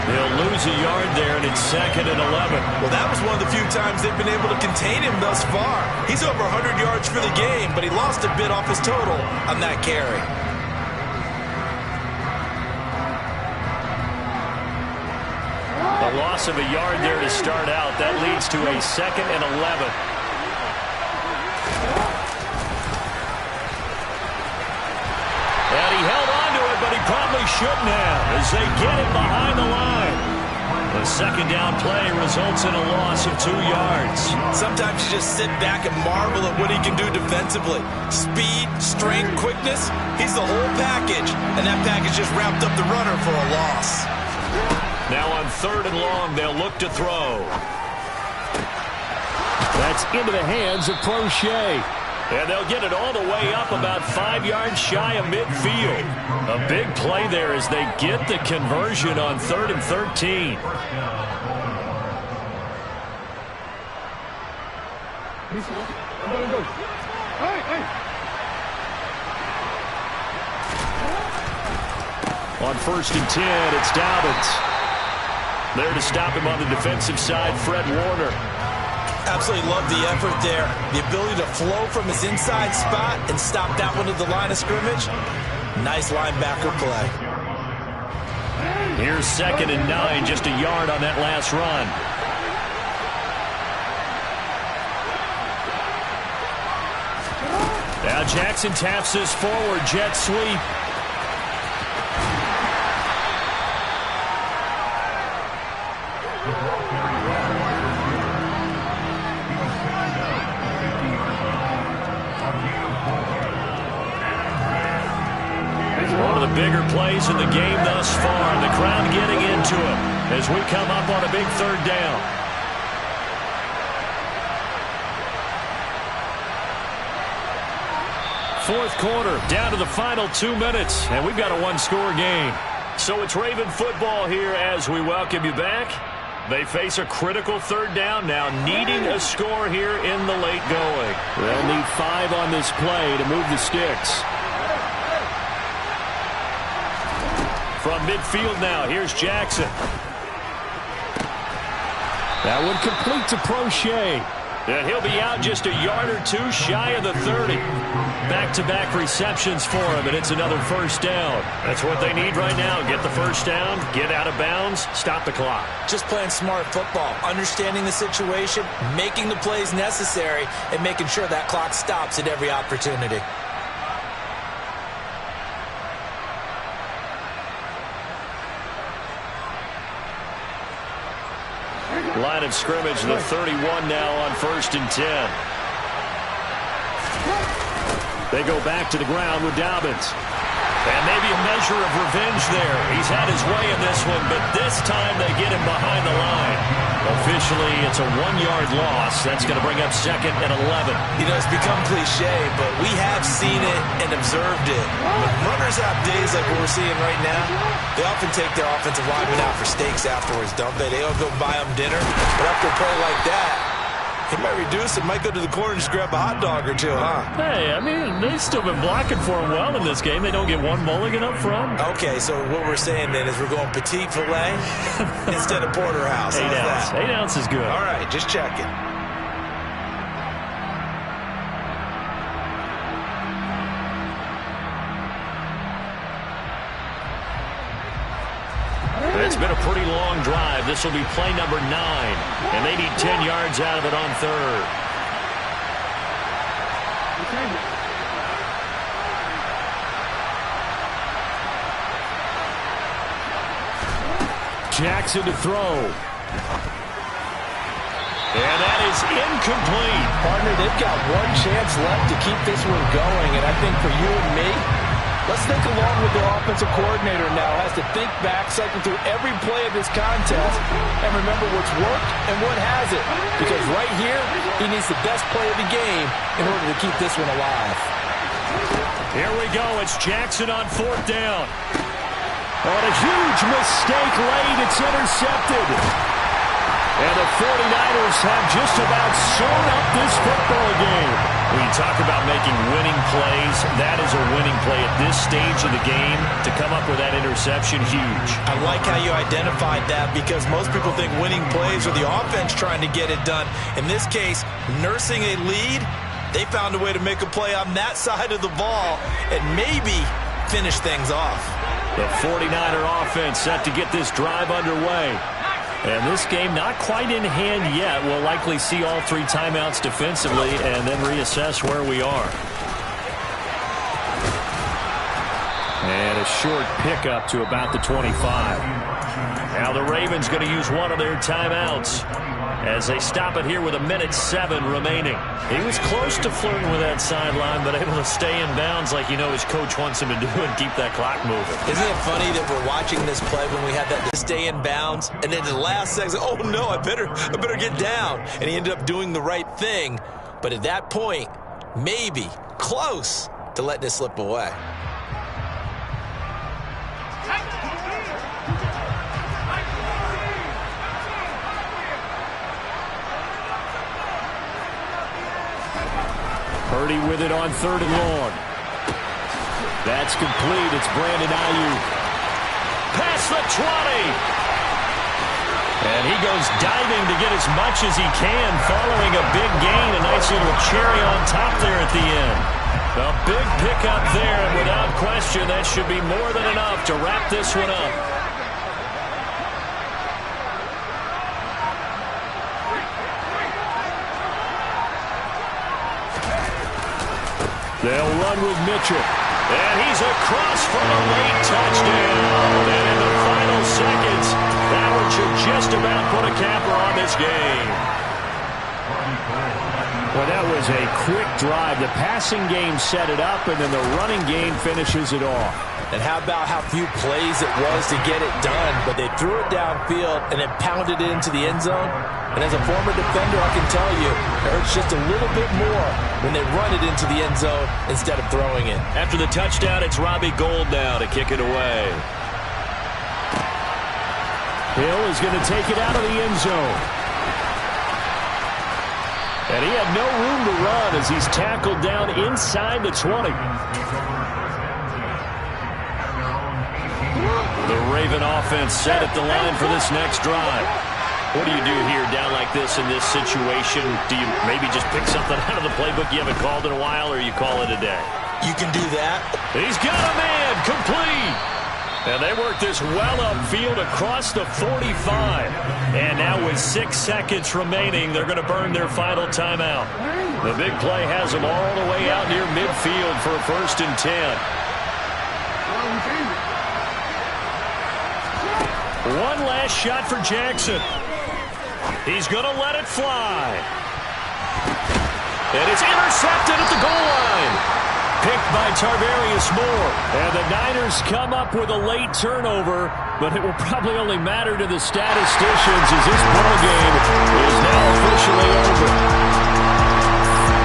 Speaker 2: They'll lose a yard there, and it's 2nd and 11.
Speaker 1: Well, that was one of the few times they've been able to contain him thus far. He's over 100 yards for the game, but he lost a bit off his total on that carry.
Speaker 2: A loss of a yard there to start out. That leads to a 2nd and 11. And he held on to it, but he probably shouldn't have as they get it behind the line. The 2nd down play results in a loss of 2 yards.
Speaker 1: Sometimes you just sit back and marvel at what he can do defensively. Speed, strength, quickness, he's the whole package. And that package just wrapped up the runner for a loss.
Speaker 2: Now on 3rd and long, they'll look to throw.
Speaker 3: That's into the hands of Prochet.
Speaker 2: And they'll get it all the way up about 5 yards shy of midfield. A big play there as they get the conversion on 3rd and 13. On 1st and 10, it's Dobbins. There to stop him on the defensive side, Fred Warner.
Speaker 1: Absolutely love the effort there. The ability to flow from his inside spot and stop that one at the line of scrimmage. Nice linebacker play.
Speaker 2: Here's 2nd and 9, just a yard on that last run. Now Jackson taps this forward, jet sweep. One of the bigger plays in the game thus far. The crowd getting into it as we come up on a big 3rd down. Fourth quarter, down to the final 2 minutes, and we've got a 1-score game. So it's Raven football here as we welcome you back. They face a critical 3rd down now, needing a score here in the late going.
Speaker 3: They'll need 5 on this play to move the sticks.
Speaker 2: From midfield now, here's Jackson.
Speaker 3: That one complete to Prochet.
Speaker 2: And he'll be out just a yard or 2 shy of the 30. Back-to-back receptions for him, and it's another 1st down. That's what they need right now. Get the 1st down, get out of bounds, stop the clock.
Speaker 1: Just playing smart football, understanding the situation, making the plays necessary, and making sure that clock stops at every opportunity.
Speaker 2: Line of scrimmage, the 31 now on 1st and 10. They go back to the ground with Dobbins. And maybe a measure of revenge there. He's had his way in this one, but this time they get him behind the line. Officially, it's a 1-yard loss. That's going to bring up 2nd and 11.
Speaker 1: You know, it's become cliche, but we have seen it and observed it. When runners have days like what we're seeing right now, they often take their offensive linemen out for steaks afterwards, don't they? They all go buy them dinner. But after a play like that, he might reduce it, might go to the corner and just grab a hot dog or two, huh?
Speaker 3: Hey, I mean, they've still been blocking for him well in this game. They don't get one mulligan up front.
Speaker 1: Okay, so what we're saying then is we're going petite filet instead of porterhouse.
Speaker 3: 8 ounce.
Speaker 1: That?
Speaker 3: 8 ounce is good.
Speaker 1: All right, just checking.
Speaker 2: It's been a pretty long drive. This will be play number 9. And they need 10 yards out of it on 3rd.
Speaker 3: Jackson to throw. And that is incomplete.
Speaker 4: Partner, they've got one chance left to keep this one going. And I think for you and me, let's think along with their offensive coordinator now. Has to think back, cycle through every play of this contest, and remember what's worked and what hasn't. Because right here, he needs the best play of the game in order to keep this one alive.
Speaker 3: Here we go. It's Jackson on 4th down. On a huge mistake late, it's intercepted. And the 49ers have just about sewn up this football game.
Speaker 2: When you talk about making winning plays, that is a winning play at this stage of the game. To come up with that interception, huge.
Speaker 1: I like how you identified that because most people think winning plays are the offense trying to get it done. In this case, nursing a lead, they found a way to make a play on that side of the ball and maybe finish things off.
Speaker 2: The 49er offense set to get this drive underway. And this game not quite in hand yet. We'll likely see all 3 timeouts defensively and then reassess where we are.
Speaker 3: And a short pickup to about the 25.
Speaker 2: Now the Ravens going to use one of their timeouts as they stop it here with 1:07 remaining. He was close to flirting with that sideline, but able to stay in bounds like his coach wants him to do and keep that clock moving.
Speaker 1: Isn't it funny that we're watching this play when we have that to stay in bounds, and then the last second, oh no, I better get down. And he ended up doing the right thing. But at that point, maybe close to letting it slip away.
Speaker 3: Purdy with it on 3rd and long. That's complete. It's Brandon Ayuk.
Speaker 2: Past the 20. And he goes diving to get as much as he can following a big gain. A nice little cherry on top there at the end. A big pickup there, and without question, that should be more than enough to wrap this one up.
Speaker 3: They'll run with Mitchell.
Speaker 2: And he's across for a late touchdown. And in the final seconds, that one should just about put a capper on this game.
Speaker 3: Well, that was a quick drive. The passing game set it up, and then the running game finishes it off.
Speaker 4: And how about how few plays it was to get it done, but they threw it downfield and then pounded it into the end zone. And as a former defender, I can tell you, it hurts just a little bit more when they run it into the end zone instead of throwing it.
Speaker 2: After the touchdown, it's Robbie Gould now to kick it away.
Speaker 3: Hill is going to take it out of the end zone. And he had no room to run as he's tackled down inside the 20.
Speaker 2: The Raven offense set at the line for this next drive. What do you do here down like this in this situation? Do you maybe just pick something out of the playbook you haven't called in a while, or you call it a day?
Speaker 1: You can do that.
Speaker 2: He's got a man, complete. And they work this well upfield across the 45. And now with 6 seconds remaining, they're going to burn their final timeout. The big play has them all the way out near midfield for a 1st and 10. One last shot for Jackson.
Speaker 3: He's going to let it fly. And it's intercepted at the goal line. Picked by Tarvarius Moore. And the Niners come up with a late turnover, but it will probably only matter to the statisticians as this ball game is now officially over.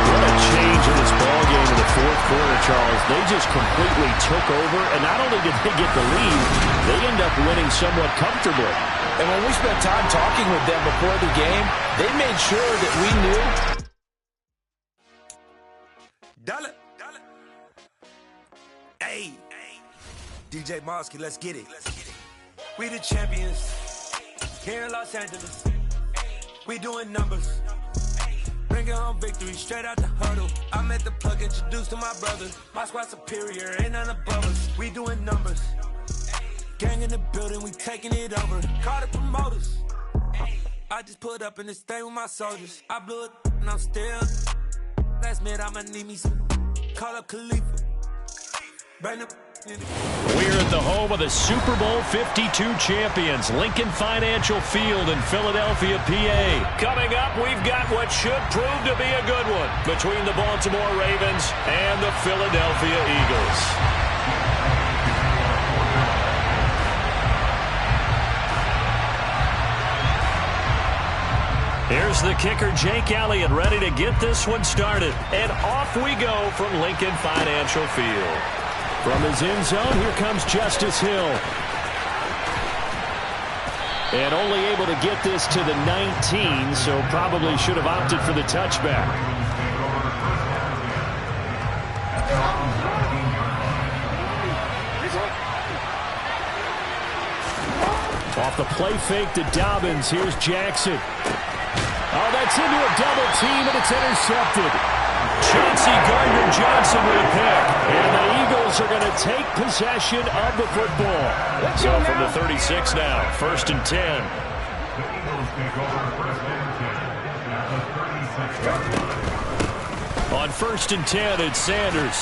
Speaker 3: What a change in this ball game in the fourth quarter, Charles. They just completely took over, and not only did they get the lead, they end up winning somewhat comfortably.
Speaker 4: And when we spent time talking with them before the game, they made sure that we knew.
Speaker 5: Dollar. Hey, DJ Mosky, let's get it. We the champions here in Los Angeles. We doing numbers. Bringing home victory straight out the huddle. I'm at the plug, introduced to my brothers. My squad superior, ain't none above us. We doing numbers. Gang in the building, we taking it over. Call the promoters. I just put up in this thing with my soldiers. I blew it and I'm still. Last minute I'ma need me some. Call up Khalifa. Bring them.
Speaker 3: We're at the home of the Super Bowl 52 champions, Lincoln Financial Field in Philadelphia, PA. Coming up, we've got what should prove to be a good one between the Baltimore Ravens and the Philadelphia Eagles. Here's the kicker, Jake Elliott, ready to get this one started. And off we go from Lincoln Financial Field. From his end zone, here comes Justice Hill. And only able to get this to the 19, so probably should have opted for the touchback. Off the play fake to Dobbins, here's Jackson. Oh, that's into a double team, and it's intercepted. Chauncey Gardner-Johnson with a pick. And the Eagles are going to take possession of the football. So from the 36 now, 1st and 10.
Speaker 7: The Eagles take over 1st and 10 at the 36.
Speaker 3: On 1st and 10, it's Sanders.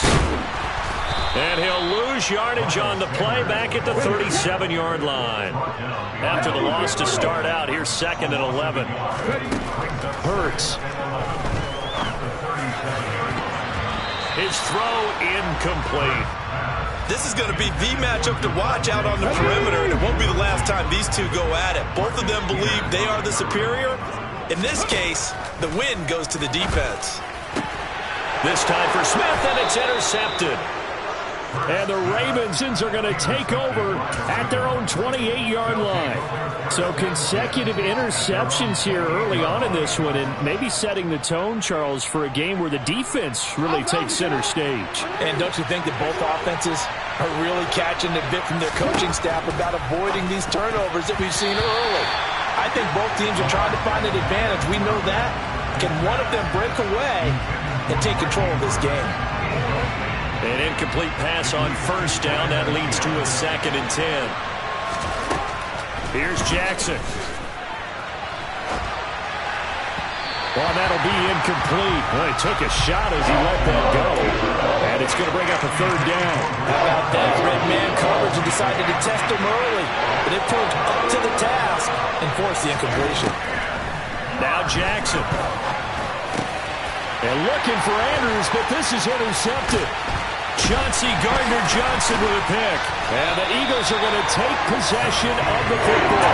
Speaker 3: And he'll lose yardage on the play back at the 37-yard line. After the loss to start out, here's 2nd and 11. Hurts. His throw incomplete.
Speaker 1: This is going to be the matchup to watch out on the perimeter, and it won't be the last time these two go at it. Both of them believe they are the superior. In this case, the win goes to the defense.
Speaker 3: This time for Smith, and it's intercepted. And the Ravens are going to take over at their own 28-yard line. So consecutive interceptions here early on in this one, and maybe setting the tone, Charles, for a game where the defense really takes center stage.
Speaker 4: And don't you think that both offenses are really catching the bit from their coaching staff about avoiding these turnovers that we've seen early? I think both teams are trying to find an advantage. We know that. Can one of them break away and take control of this game?
Speaker 3: An incomplete pass on 1st down. That leads to a 2nd and 10. Here's Jackson. Well, that'll be incomplete. Well, he took a shot as he let that go. And it's going to bring up a 3rd down.
Speaker 4: How about that? Red man coverage and decided to test him early. But it proved up to the task and forced the incompletion.
Speaker 3: Now Jackson. And looking for Andrews, but this is intercepted. Chauncey Gardner-Johnson with a pick. And the Eagles are going to take possession of the football.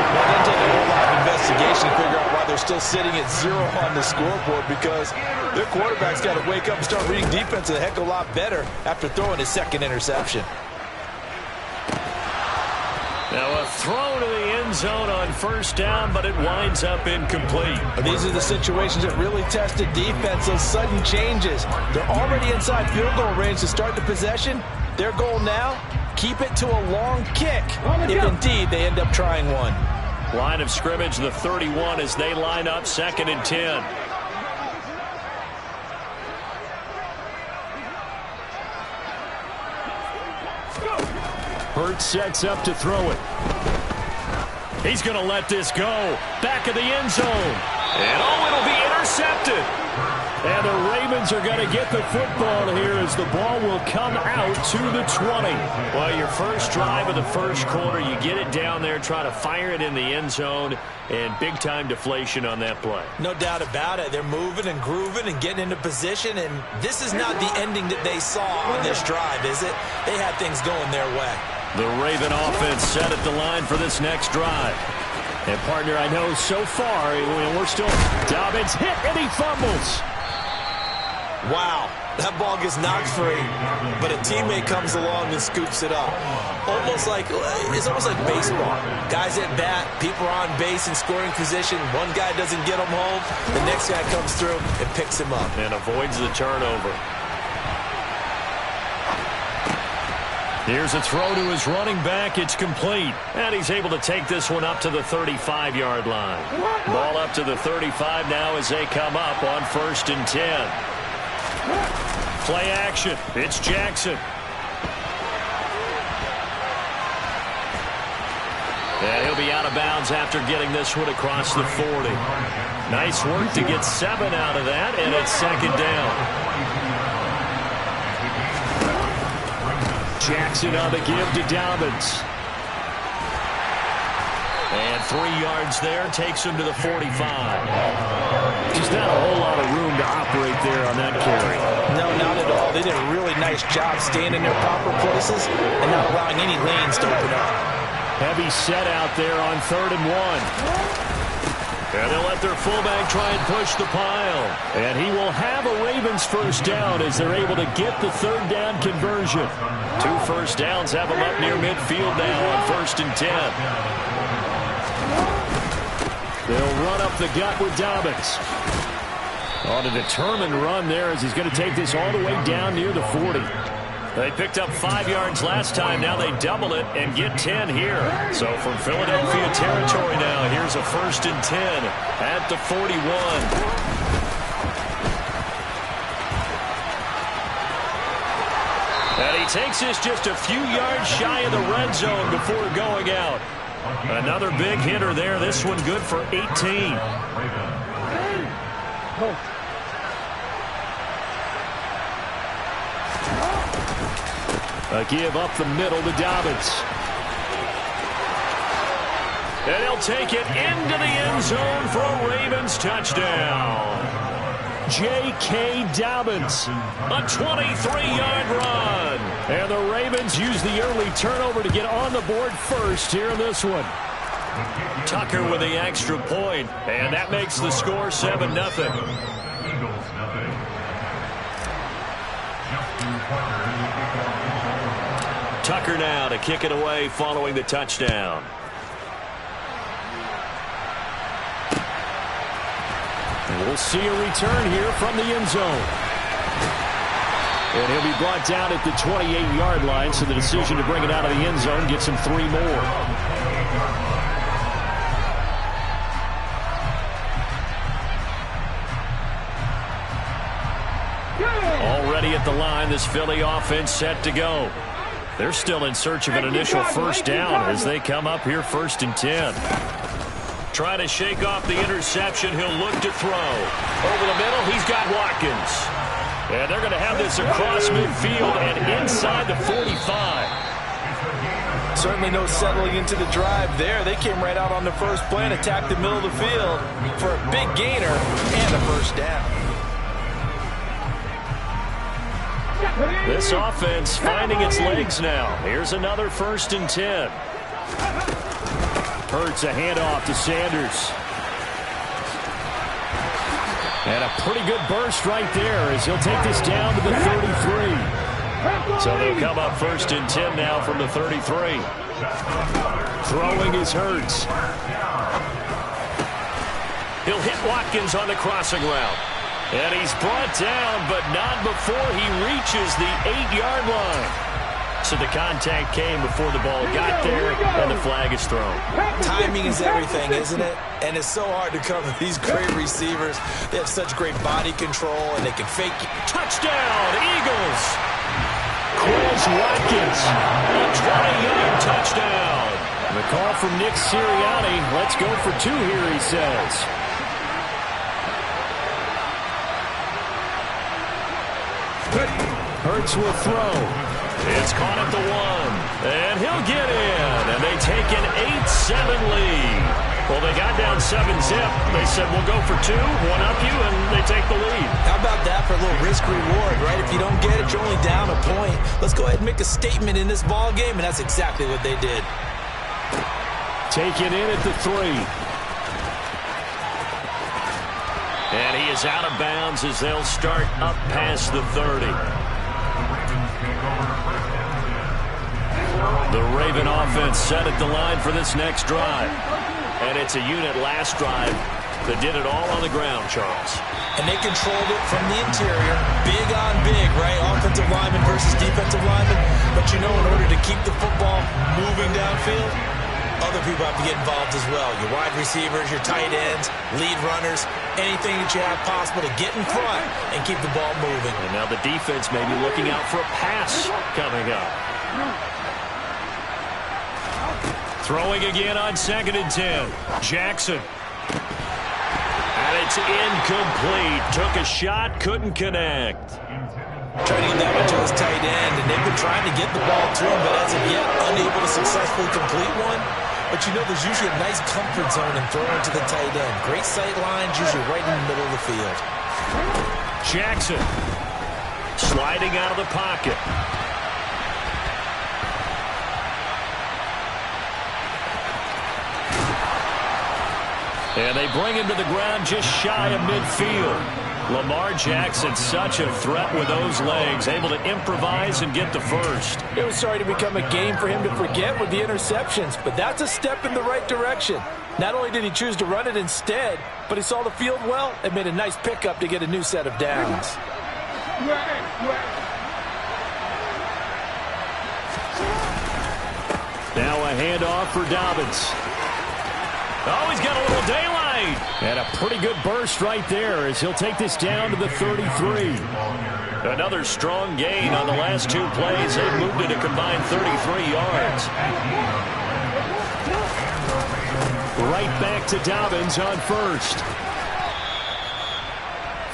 Speaker 4: Well, it doesn't take a whole lot of investigation to figure out why they're still sitting at 0 on the scoreboard, because their quarterback's got to wake up and start reading defense a heck of a lot better after throwing his 2nd interception.
Speaker 3: Now a throw to the end zone on 1st down, but it winds up incomplete.
Speaker 4: These are the situations that really tested defense, those sudden changes. They're already inside field goal range to start the possession. Their goal now, keep it to a long kick, if indeed they end up trying one.
Speaker 3: Line of scrimmage, the 31, as they line up 2nd and 10. Hurts sets up to throw it. He's going to let this go. Back of the end zone. And it'll be intercepted. And the Ravens are going to get the football here as the ball will come out to the 20.
Speaker 2: Well, your first drive of the first quarter, you get it down there, try to fire it in the end zone, and big-time deflation on that play.
Speaker 1: No doubt about it. They're moving and grooving and getting into position, and this is not the ending that they saw on this drive, is it? They had things going their way.
Speaker 2: The Raven offense set at the line for this next drive.
Speaker 3: And, partner, I know so far we're still... Dobbins hit, and he fumbles.
Speaker 1: Wow, that ball gets knocked free, but a teammate comes along and scoops it up. It's almost like baseball. Guys at bat, people are on base in scoring position. One guy doesn't get him home. The next guy comes through and picks him up.
Speaker 2: And avoids the turnover. Here's a throw to his running back. It's complete. And he's able to take this one up to the 35-yard line. Ball up to the 35 now as they come up on 1st and 10. Play action. It's Jackson. And he'll be out of bounds after getting this one across the 40. Nice work to get 7 out of that, and it's 2nd down.
Speaker 3: Jackson on the give to Dobbins.
Speaker 2: And 3 yards there, takes him to the 45.
Speaker 3: Just not a whole lot of room to operate there on that carry.
Speaker 1: No, not at all. They did a really nice job staying in their proper places and not allowing any lanes to open up.
Speaker 3: Heavy set out there on 3rd and 1.
Speaker 2: And they'll let their fullback try and push the pile.
Speaker 3: And he will have a Ravens first down as they're able to get the 3rd down conversion.
Speaker 2: 2 first downs have them up near midfield now on 1st and 10.
Speaker 3: They'll run up the gut with Dobbins. On a determined run there as he's going to take this all the way down near the 40.
Speaker 2: They picked up 5 yards last time. Now they double it and get 10 here. So from Philadelphia territory now, here's a 1st and 10 at the 41. And he takes this just a few yards shy of the red zone before going out. Another big hitter there. This one good for 18.
Speaker 3: A give up the middle to Dobbins.
Speaker 2: And he'll take it into the end zone for a Ravens touchdown.
Speaker 3: J.K. Dobbins.
Speaker 2: A 23-yard run.
Speaker 3: And the Ravens use the early turnover to get on the board first here in this one.
Speaker 2: Tucker with the extra point, and that makes the score 7-0. Tucker now to kick it away following the touchdown.
Speaker 3: We'll see a return here from the end zone. And he'll be brought down at the 28-yard line, so the decision to bring it out of the end zone gets him 3 more.
Speaker 2: Already at the line, this Philly offense set to go. They're still in search of an initial first down as they come up here 1st and 10. Trying to shake off the interception. He'll look to throw. Over the middle, he's got Watkins. And they're going to have this across midfield and inside the 45.
Speaker 1: Certainly no settling into the drive there. They came right out on the first play and attacked the middle of the field for a big gainer and a first down.
Speaker 2: This offense finding its legs now. Here's another 1st and 10.
Speaker 3: Hurts a handoff to Sanders. And a pretty good burst right there as he'll take this down to the 33.
Speaker 2: So they'll come up 1st and 10 now from the 33.
Speaker 3: Throwing is Hurts.
Speaker 2: He'll hit Watkins on the crossing route. And he's brought down, but not before he reaches the 8-yard line. So the contact came before the ball got there, and the flag is thrown.
Speaker 1: Timing is everything, isn't it? And it's so hard to cover these great receivers. They have such great body control, and they can fake.
Speaker 2: Touchdown, Eagles!
Speaker 3: Quez Watkins.
Speaker 2: A 20-yard touchdown.
Speaker 3: The call from Nick Sirianni. Let's go for 2 here, he says. Hurts will throw.
Speaker 2: It's caught at the 1, and he'll get in, and they take an 8-7 lead. Well, they got down 7-zip. They said, we'll go for 2, one up you, and they take the lead.
Speaker 1: How about that for a little risk-reward, right? If you don't get it, you're only down a point. Let's go ahead and make a statement in this ball game, and that's exactly what they did.
Speaker 3: Taken in at the 3.
Speaker 2: And he is out of bounds as they'll start up past the 30. The Raven offense set at the line for this next drive. And it's a unit last drive that did it all on the ground, Charles.
Speaker 1: And they controlled it from the interior. Big on big, right? Offensive lineman versus defensive lineman. But you know, in order to keep the football moving downfield, other people have to get involved as well. Your wide receivers, your tight ends, lead runners, anything that you have possible to get in front and keep the ball moving.
Speaker 2: And now the defense may be looking out for a pass coming up. Throwing again on 2nd and 10. Jackson. And it's incomplete. Took a shot, couldn't connect.
Speaker 1: Trying to get that one to his tight end, and they've been trying to get the ball to him, but as of yet, unable to successfully complete one. But you know, there's usually a nice comfort zone in throwing to the tight end. Great sight lines, usually right in the middle of the field.
Speaker 2: Jackson sliding out of the pocket. And they bring him to the ground just shy of midfield. Lamar Jackson, such a threat with those legs, able to improvise and get the first.
Speaker 4: It was starting to become a game for him to forget with the interceptions, but that's a step in the right direction. Not only did he choose to run it instead, but he saw the field well and made a nice pickup to get a new set of downs.
Speaker 3: Now a handoff for Dobbins.
Speaker 2: Oh, he's got a little daylight.
Speaker 3: And a pretty good burst right there as he'll take this down to the 33.
Speaker 2: Another strong gain on the last 2 plays. They've moved it a combined 33 yards.
Speaker 3: Right back to Dobbins on first.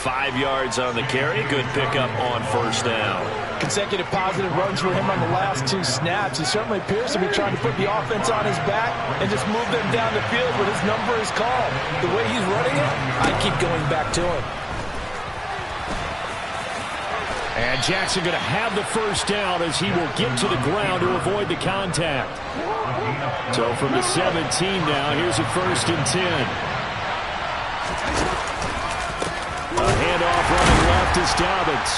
Speaker 2: 5 yards on the carry. Good pickup on first down.
Speaker 4: Consecutive positive runs for him on the last 2 snaps. He certainly appears to be trying to put the offense on his back and just move them down the field when his number is called. The way he's running it, I keep going back to him.
Speaker 3: And Jackson going to have the first down as he will get to the ground to avoid the contact. So from the 17 now, here's a 1st and 10. A handoff running left is Dobbins.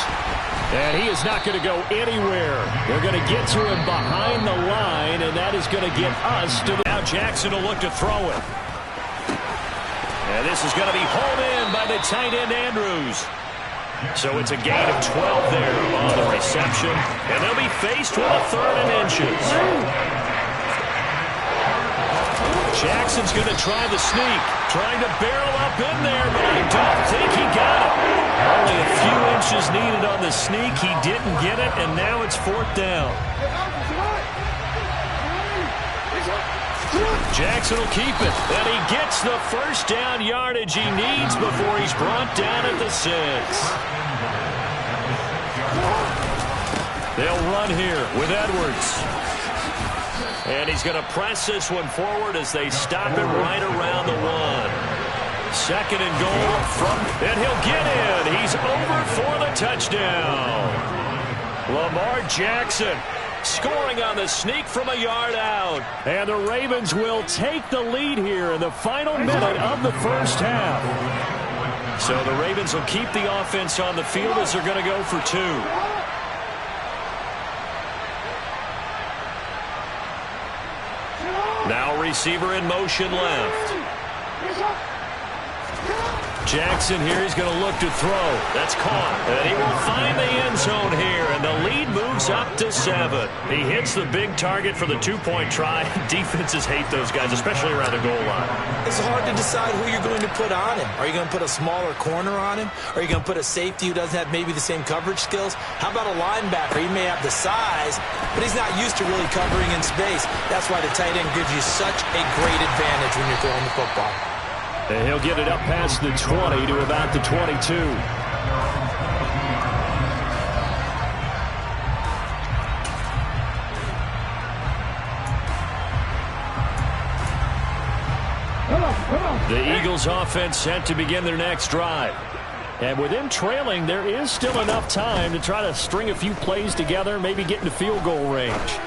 Speaker 3: And he is not going to go anywhere. They're going to get to him behind the line, and that is going to get us to the...
Speaker 2: Now Jackson will look to throw it. And this is going to be hauled in by the tight end Andrews. So it's a gain of 12 there on the reception. And they'll be faced with a 3rd and inches. Jackson's going to try the sneak. Trying to barrel up in there, but I don't think he got it. Only a few inches needed on the sneak. He didn't get it, and now it's 4th down. Jackson will keep it, and he gets the first down yardage he needs before he's brought down at the 6. They'll run here with Edwards. And he's going to press this one forward as they stop him right around the 1. 2nd and goal from, and he'll get in. He's over for the touchdown. Lamar Jackson scoring on the sneak from a yard out.
Speaker 3: And the Ravens will take the lead here in the final minute of the first half.
Speaker 2: So the Ravens will keep the offense on the field as they're going to go for 2. Now receiver in motion left. Jackson here, he's going to look to throw. That's caught. And he will find the end zone here, and the lead moves up to 7. He hits the big target for the 2-point try. Defenses hate those guys, especially around the goal line.
Speaker 1: It's hard to decide who you're going to put on him. Are you going to put a smaller corner on him? Are you going to put a safety who doesn't have maybe the same coverage skills? How about a linebacker? He may have the size, but he's not used to really covering in space. That's why the tight end gives you such a great advantage when you're throwing the football.
Speaker 3: And he'll get it up past the 20 to about the 22. The Eagles offense set to begin their next drive. And with them trailing, there is still enough time to try to string a few plays together, maybe get into field goal range.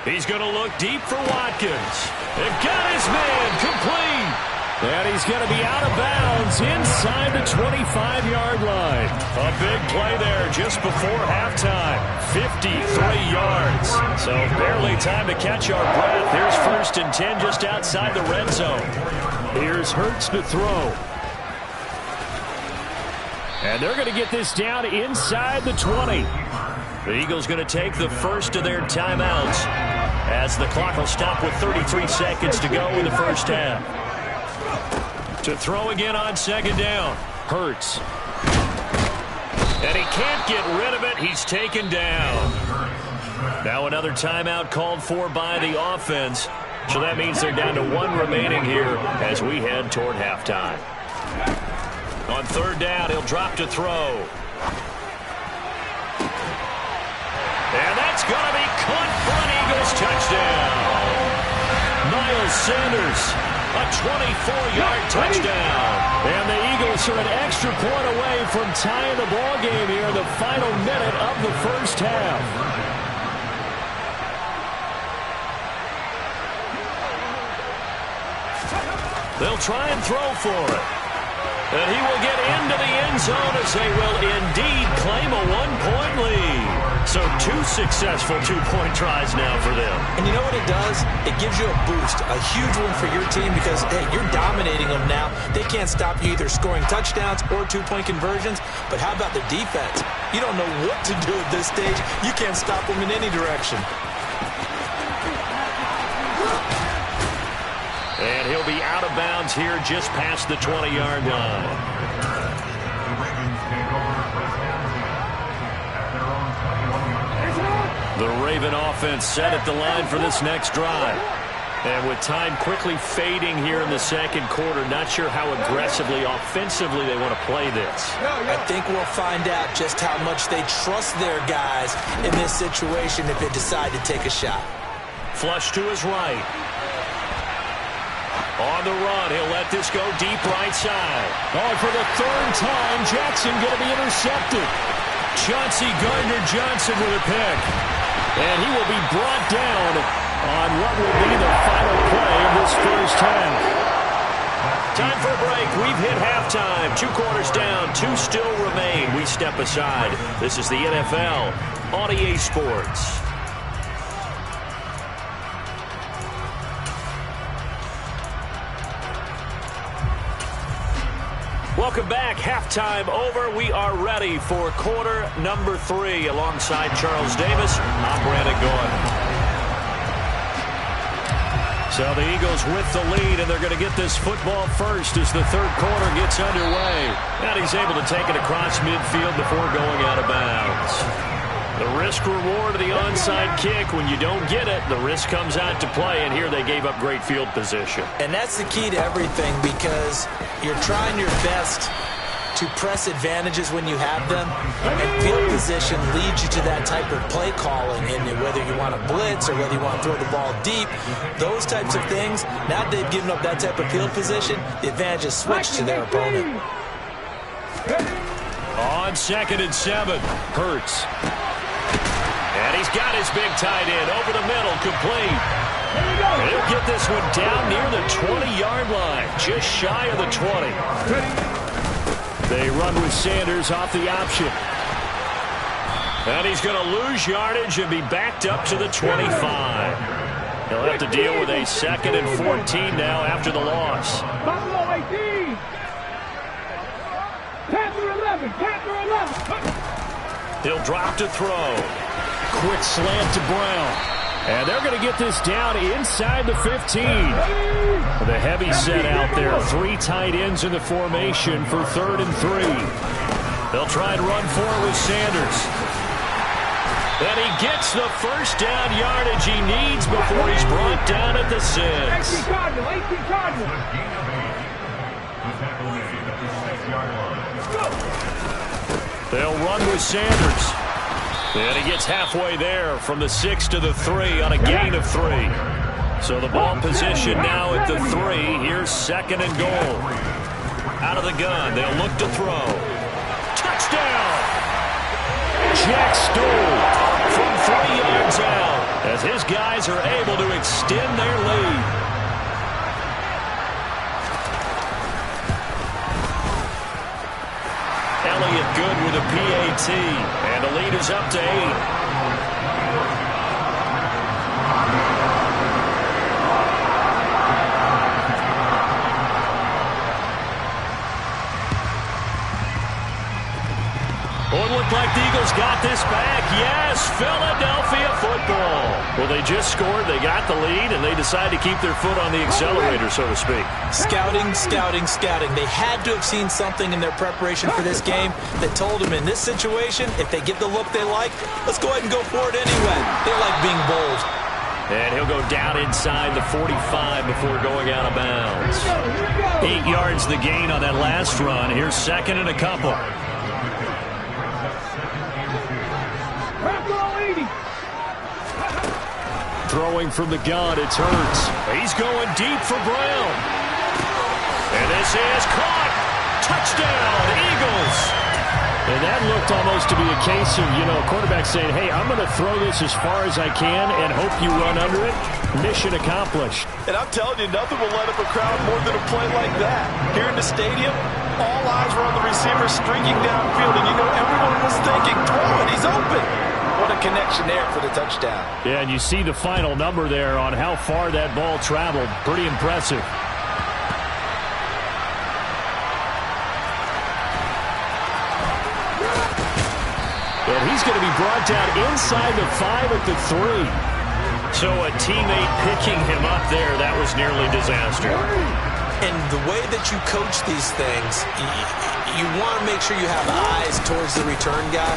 Speaker 3: He's going to look deep for Watkins. They've got his man complete. And he's going to be out of bounds inside the 25-yard line. A big play there just before halftime. 53 yards. So barely time to catch our breath. Here's 1st and 10 just outside the red zone. Here's Hurts to throw. And they're going to get this down inside the 20. The Eagles going to take the first of their timeouts as the clock will stop with 33 seconds to go in the first half. To throw again on 2nd down. Hurts. And he can't get rid of it. He's taken down. Now another timeout called for by the offense. So that means they're down to 1 remaining here as we head toward halftime. On 3rd down, he'll drop to throw. And that's going to be caught for an Eagles touchdown. Miles Sanders. A 24-yard touchdown. And the Eagles are an extra point away from tying the ball game here in the final minute of the first half. They'll try and throw for it. And he will get into the end zone as they will indeed claim a 1-point lead. So 2 successful 2-point tries now for them.
Speaker 1: And you know what it does? It gives you a boost, a huge one for your team because, hey, you're dominating them now. They can't stop you either scoring touchdowns or 2-point conversions. But how about the defense? You don't know what to do at this stage. You can't stop them in any direction.
Speaker 3: And he'll be out of bounds here just past the 20-yard line. The Raven offense set at the line for this next drive. And with time quickly fading here in the second quarter, not sure how aggressively, offensively they want to play this.
Speaker 1: I think we'll find out just how much they trust their guys in this situation if they decide to take a shot.
Speaker 3: Flush to his right. On the run, he'll let this go deep right side. Oh, for the 3rd time, Jackson going to be intercepted. Chauncey Gardner-Johnson with a pick. And he will be brought down on what will be the final play of this first half. Time for a break. We've hit halftime. 2 quarters down. 2 still remain. We step aside. This is the NFL on EA Sports. Welcome back. Halftime over. We are ready for quarter number 3. Alongside Charles Davis, I'm Brandon Gordon. So the Eagles with the lead, and they're going to get this football first as the 3rd quarter gets underway. And he's able to take it across midfield before going out of bounds. The risk-reward of the onside kick, when you don't get it, the risk comes out to play, and here they gave up great field position.
Speaker 1: And that's the key to everything because you're trying your best to press advantages when you have them, and field position leads you to that type of play calling, and whether you want to blitz or whether you want to throw the ball deep, those types of things, now that they've given up that type of field position, the advantage is switched to their opponent.
Speaker 3: On 2nd and 7, Hurts. And he's got his big tight end over the middle, complete. He'll get this one down near the 20-yard line, just shy of the 20. They run with Sanders off the option. And he's going to lose yardage and be backed up to the 25. He'll have to deal with a 2nd and 14 now after the loss.
Speaker 8: Buffalo 18. Panther 11. Panther 11.
Speaker 3: He'll drop to throw. Quick slant to Brown. And they're going to get this down inside the 15. The heavy set out there. 3 tight ends in the formation for 3rd and 3. They'll try and run for it with Sanders. And he gets the first down yardage he needs before he's brought down at the 6.
Speaker 8: 18 Cardinal.
Speaker 3: They'll run with Sanders. And he gets halfway there from the 6 to the 3 on a gain of 3.
Speaker 2: So the ball position now at the 3. Here's second and goal. Out of the gun, they'll look to throw. Touchdown!
Speaker 3: Jack Stoll
Speaker 2: From 3 yards out, as his guys are able to extend their lead. Elliott good with a PAT, and the lead is up to 8. Oh, it looked like the Eagles got this back. Yes, Philadelphia football. Well, they just scored, they got the lead, and they decide to keep their foot on the accelerator, so to speak.
Speaker 1: Scouting, scouting, scouting. They had to have seen something in their preparation for this game that told them in this situation, if they get the look they like, let's go ahead and go for it anyway. They like being bold.
Speaker 2: And he'll go down inside the 45 before going out of bounds. 8 yards the gain on that last run. Here's second and a couple.
Speaker 3: throwing from the gun. It's Hurts.
Speaker 2: He's going deep for Brown. And this is caught. Touchdown, Eagles.
Speaker 3: And that looked almost to be a case of, a quarterback saying, hey, I'm going to throw this as far as I can and hope you run under it. Mission accomplished.
Speaker 4: And I'm telling you, nothing will light up a crowd more than a play like that. Here in the stadium, all eyes were on the receiver streaking downfield, and everyone was thinking, throw it, he's open. What a connection there for the touchdown.
Speaker 3: Yeah, and you see the final number there on how far that ball traveled. Pretty impressive. And he's going to be brought down inside the 5 at the 3.
Speaker 2: So a teammate picking him up there, that was nearly disaster.
Speaker 1: And the way that you coach these things, you want to make sure you have eyes towards the return guy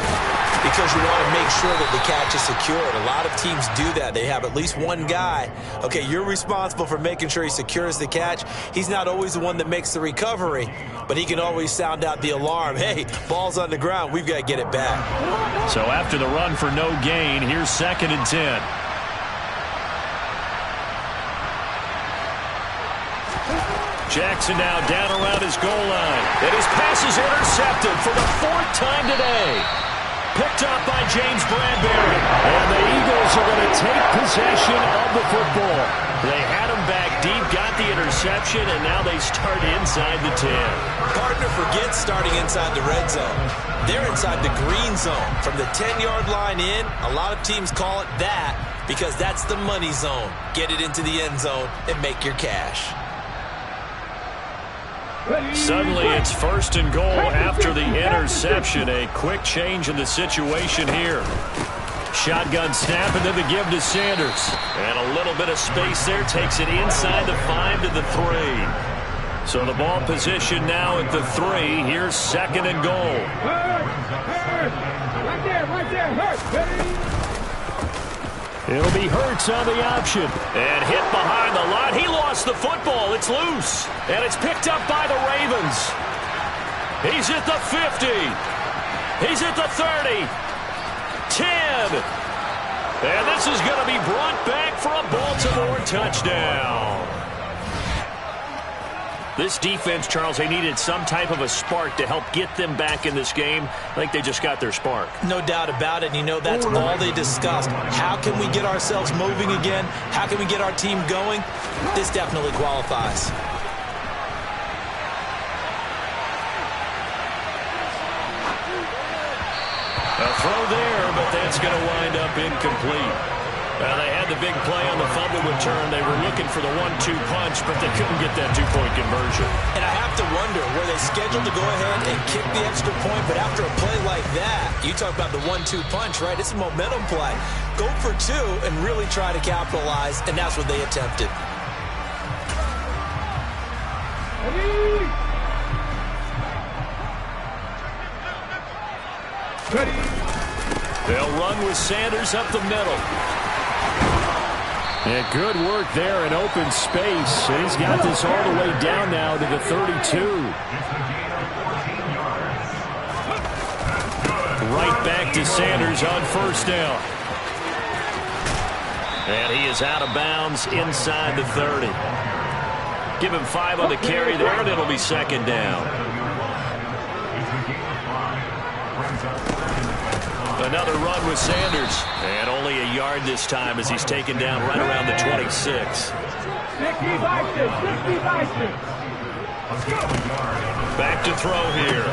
Speaker 1: because you want to make sure that the catch is secured. A lot of teams do that. They have at least one guy. Okay, you're responsible for making sure he secures the catch. He's not always the one that makes the recovery, but he can always sound out the alarm. Hey, ball's on the ground. We've got to get it back.
Speaker 2: So after the run for no gain, here's 2nd and 10. Jackson now down around his goal line. And his pass is intercepted for the 4th time today. Picked up by James Bradbury.
Speaker 3: And the Eagles are going to take possession of the football.
Speaker 2: They had him back deep, got the interception, and now they start inside the 10.
Speaker 1: Partner forgets starting inside the red zone. They're inside the green zone. From the 10-yard line in, a lot of teams call it that because that's the money zone. Get it into the end zone and make your cash.
Speaker 2: Suddenly it's 1st and goal after the interception. A quick change in the situation here. Shotgun snap and then the give to Sanders. And a little bit of space there. Takes it inside the 5 to the 3. So the ball position now at the 3. Here's 2nd and goal.
Speaker 8: Right there, Hurts.
Speaker 3: It'll be Hurts on the option.
Speaker 2: And hit behind the line. He lost the football. It's loose. And it's picked up by the Ravens. He's at the 50. He's at the 30. 10. And this is going to be brought back for a Baltimore touchdown. This defense, Charles, they needed some type of a spark to help get them back in this game. I think they just got their spark.
Speaker 1: No doubt about it. That's all they discussed. How can we get ourselves moving again? How can we get our team going? This definitely qualifies.
Speaker 2: A throw there, but that's going to wind up incomplete. They had the big play on the fumble return. They were looking for the 1-2 punch, but they couldn't get that 2-point conversion.
Speaker 1: And I have to wonder, were they scheduled to go ahead and kick the extra point? But after a play like that, you talk about the 1-2 punch, right? It's a momentum play. Go for 2 and really try to capitalize, and that's what they attempted.
Speaker 2: They'll run with Sanders up the middle.
Speaker 3: Yeah, good work there in open space. And he's got this all the way down now to the 32. Right back to Sanders on 1st down.
Speaker 2: And he is out of bounds inside the 30. Give him 5 on the carry there, and it'll be second down. Another run with Sanders. And only a yard this time as he's taken down right around the 26. Back to throw here.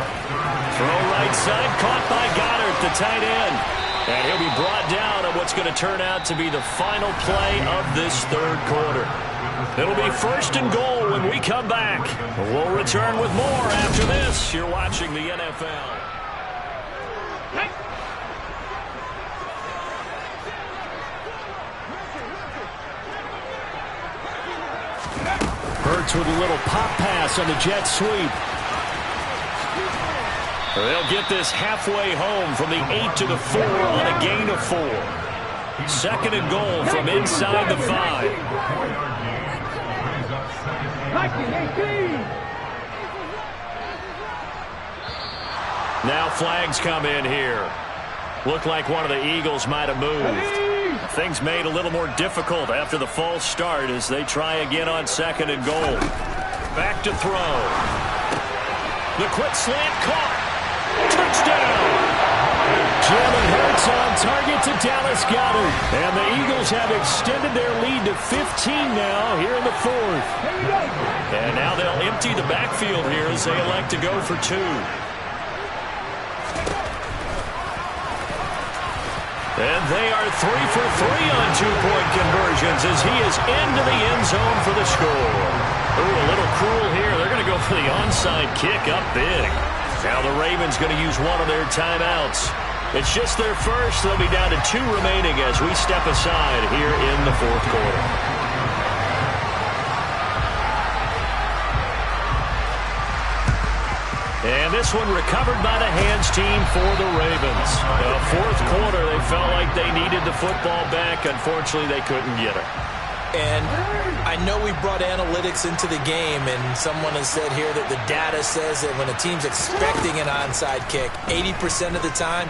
Speaker 2: Throw right side, caught by Goddard, the tight end. And he'll be brought down on what's going to turn out to be the final play of this third quarter. It'll be first and goal when we come back. We'll return with more after this. You're watching the NFL.
Speaker 3: Hurts with a little pop pass on the jet sweep.
Speaker 2: They'll get this halfway home from the 8 to the 4 on a gain of 4. Second and goal from inside the 5. Now flags come in here. Looked like one of the Eagles might have moved. Things made a little more difficult after the false start as they try again on second and goal. Back to throw. The quick slant caught. Touchdown!
Speaker 3: Jalen Hurts on target to Dallas Goedert. And the Eagles have extended their lead to 15 now here in the 4th.
Speaker 2: And now they'll empty the backfield here as they elect to go for 2. And they are 3 for 3 on 2-point conversions as he is into the end zone for the score. Ooh, a little cruel here. They're going to go for the onside kick up big. Now the Ravens going to use one of their timeouts. It's just their first. They'll be down to 2 remaining as we step aside here in the 4th quarter. And this one recovered by the hands team for the Ravens. The 4th quarter, they felt like they needed the football back. Unfortunately, they couldn't get it.
Speaker 1: And I know we brought analytics into the game, and someone has said here that the data says that when a team's expecting an onside kick, 80% of the time,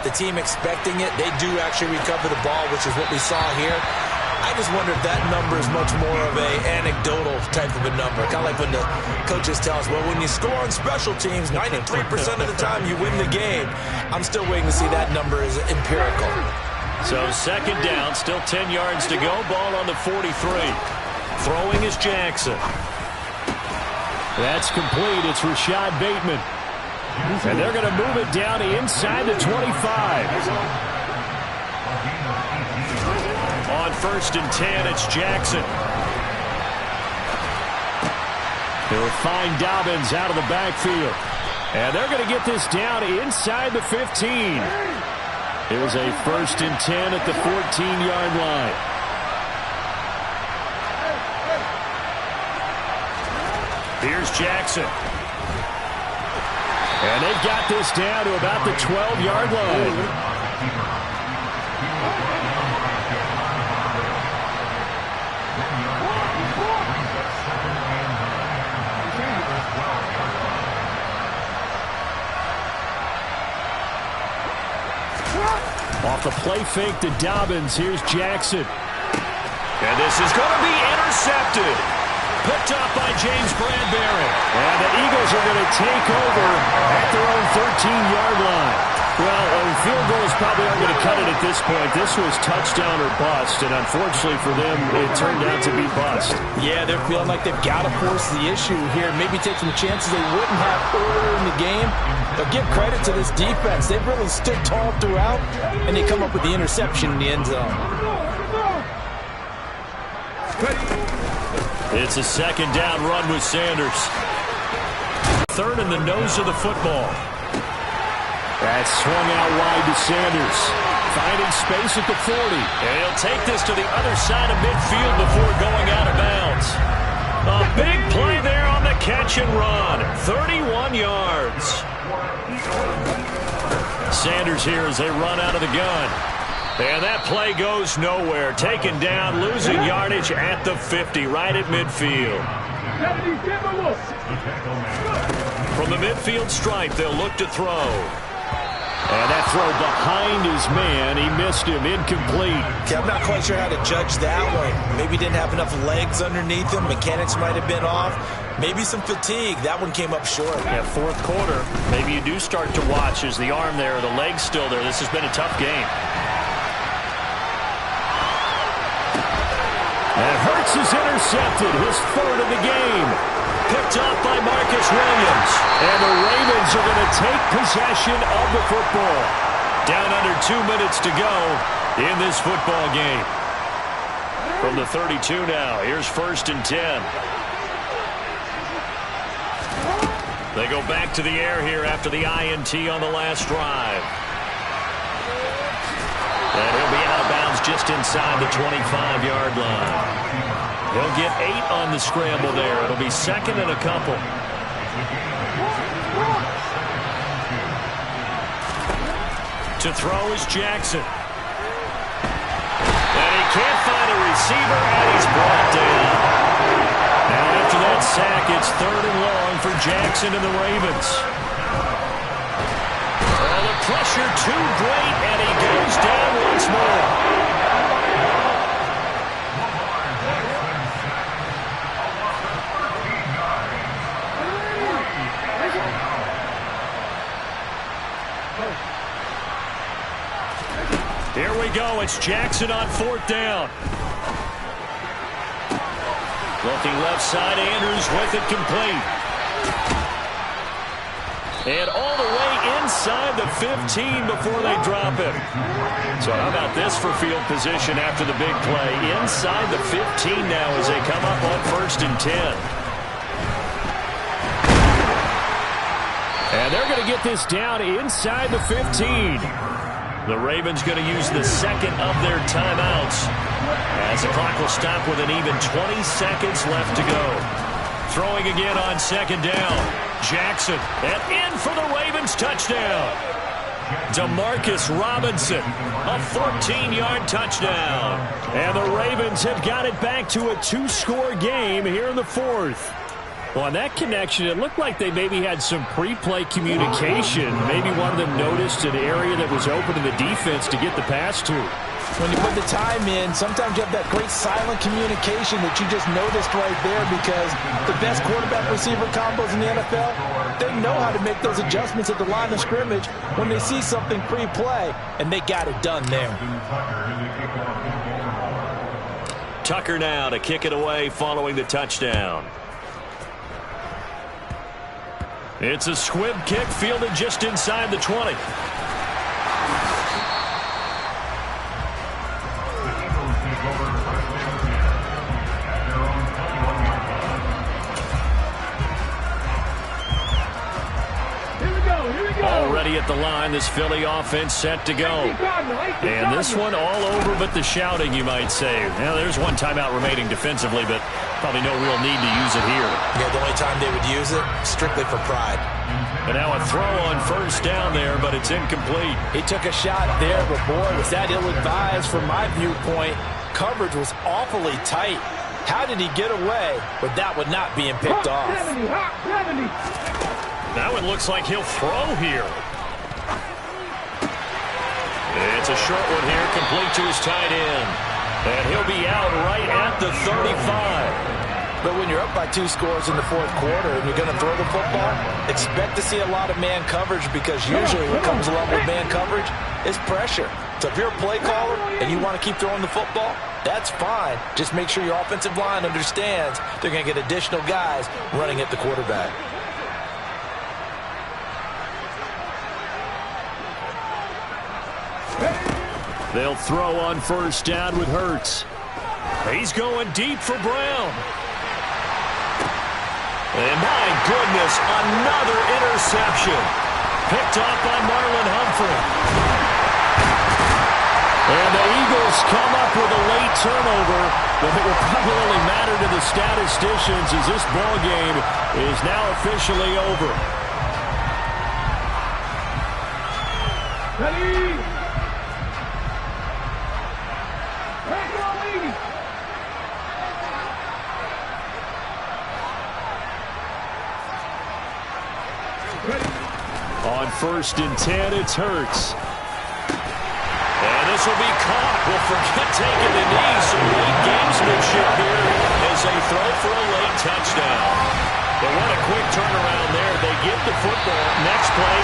Speaker 1: the team expecting it, they do actually recover the ball, which is what we saw here. I just wonder if that number is much more of a anecdotal type of a number. Kind of like when the coaches tell us, well, when you score on special teams, 93% of the time you win the game. I'm still waiting to see that number is empirical.
Speaker 2: So second down, still 10 yards to go. Ball on the 43. Throwing is Jackson.
Speaker 3: That's complete. It's Rashad Bateman. And they're going to move it down to inside the 25.
Speaker 2: On 1st and 10, it's Jackson.
Speaker 3: They'll find Dobbins out of the backfield. And they're going to get this down inside the 15. It was a 1st and 10 at the 14-yard line.
Speaker 2: Here's Jackson.
Speaker 3: And they've got this down to about the 12-yard line. Off the play fake to Dobbins. Here's Jackson.
Speaker 2: And this is going to be intercepted. Picked up by James Bradbury.
Speaker 3: And the Eagles are going to take over at their own 13-yard line. Well, field goals probably aren't going to cut it at this point. This was touchdown or bust, and unfortunately for them, it turned out to be bust.
Speaker 4: Yeah, they're feeling like they've got to force the issue here. Maybe take some chances they wouldn't have earlier in the game. But give credit to this defense. They've really stood tall throughout, and they come up with the interception in the end zone.
Speaker 2: It's a second down run with Sanders. 3rd in the nose of the football.
Speaker 3: That's swung out wide to Sanders. Finding space at the 40.
Speaker 2: And he'll take this to the other side of midfield before going out of bounds. A big play there on the catch and run. 31 yards. Sanders here as they run out of the gun. And that play goes nowhere. Taken down, losing yardage at the 50, right at midfield. From the midfield stripe, they'll look to throw.
Speaker 3: And that throw behind his man. He missed him. Incomplete.
Speaker 1: Yeah, I'm not quite sure how to judge that one. Maybe he didn't have enough legs underneath him. Mechanics might have been off. Maybe some fatigue. That one came up short.
Speaker 2: Yeah, fourth quarter. Maybe you do start to watch as the arm there, the leg's still there. This has been a tough game.
Speaker 3: And Hurts is intercepted. His third of the game. Picked up by Marcus Williams. And the Ravens are going to take possession of the football.
Speaker 2: Down under 2 minutes to go in this football game. From the 32 now, here's 1st and 10. They go back to the air here after the INT on the last drive. And he'll be out of bounds just inside the 25-yard line. He'll get 8 on the scramble there. It'll be 2nd and a couple. To throw is Jackson. And he can't find a receiver, and he's brought down. Now after that sack, it's 3rd and long for Jackson and the Ravens. Oh, the pressure too great, and he goes down once more. Here we go. It's Jackson on 4th down. Looking left side, Andrews with it complete. And all the way inside the 15 before they drop him. So how about this for field position after the big play? Inside the 15 now as they come up on 1st and 10.
Speaker 3: And they're going to get this down inside the 15.
Speaker 2: The Ravens going to use the 2nd of their timeouts as the clock will stop with an even 20 seconds left to go. Throwing again on 2nd down. Jackson, and in for the Ravens touchdown. Demarcus Robinson, a 14-yard touchdown.
Speaker 3: And the Ravens have got it back to a 2-score game here in the 4th. Well, on that connection, it looked like they maybe had some pre-play communication. Maybe one of them noticed an area that was open to the defense to get the pass to.
Speaker 1: When you put the time in, sometimes you have that great silent communication that you just noticed right there, because the best quarterback-receiver combos in the NFL, they know how to make those adjustments at the line of scrimmage when they see something pre-play, and they got it done there.
Speaker 2: Tucker now to kick it away following the touchdown. It's a squib kick fielded just inside the 20. Already at the line, this Philly offense set to go. And this one all over but the shouting, you might say. Now, there's one timeout remaining defensively, but probably no real need to use it here.
Speaker 1: Yeah, the only time they would use it, strictly for pride.
Speaker 2: And now a throw on 1st down there, but it's incomplete.
Speaker 1: He took a shot there, but boy, was that ill-advised from my viewpoint. Coverage was awfully tight. How did he get away with that one not being picked off?
Speaker 2: Now it looks like he'll throw here. It's a short one here, complete to his tight end. And he'll be out right at the 35.
Speaker 1: But when you're up by 2 scores in the 4th quarter and you're going to throw the football, expect to see a lot of man coverage, because usually what comes along with man coverage is pressure. So if you're a play caller and you want to keep throwing the football, that's fine. Just make sure your offensive line understands they're going to get additional guys running at the quarterback.
Speaker 3: They'll throw on 1st down with Hurts. He's going deep for Brown.
Speaker 2: And my goodness, another interception. Picked off by Marlon Humphrey.
Speaker 3: And the Eagles come up with a late turnover, but it will probably only matter to the statisticians as this ball game is now officially over.
Speaker 8: Ready?
Speaker 3: On 1st and 10, it's Hurts. And this will be caught. Well, forget taking the knee. Some late gamesmanship here as they throw for a late touchdown. But what a quick turnaround there. They get the football. Next play,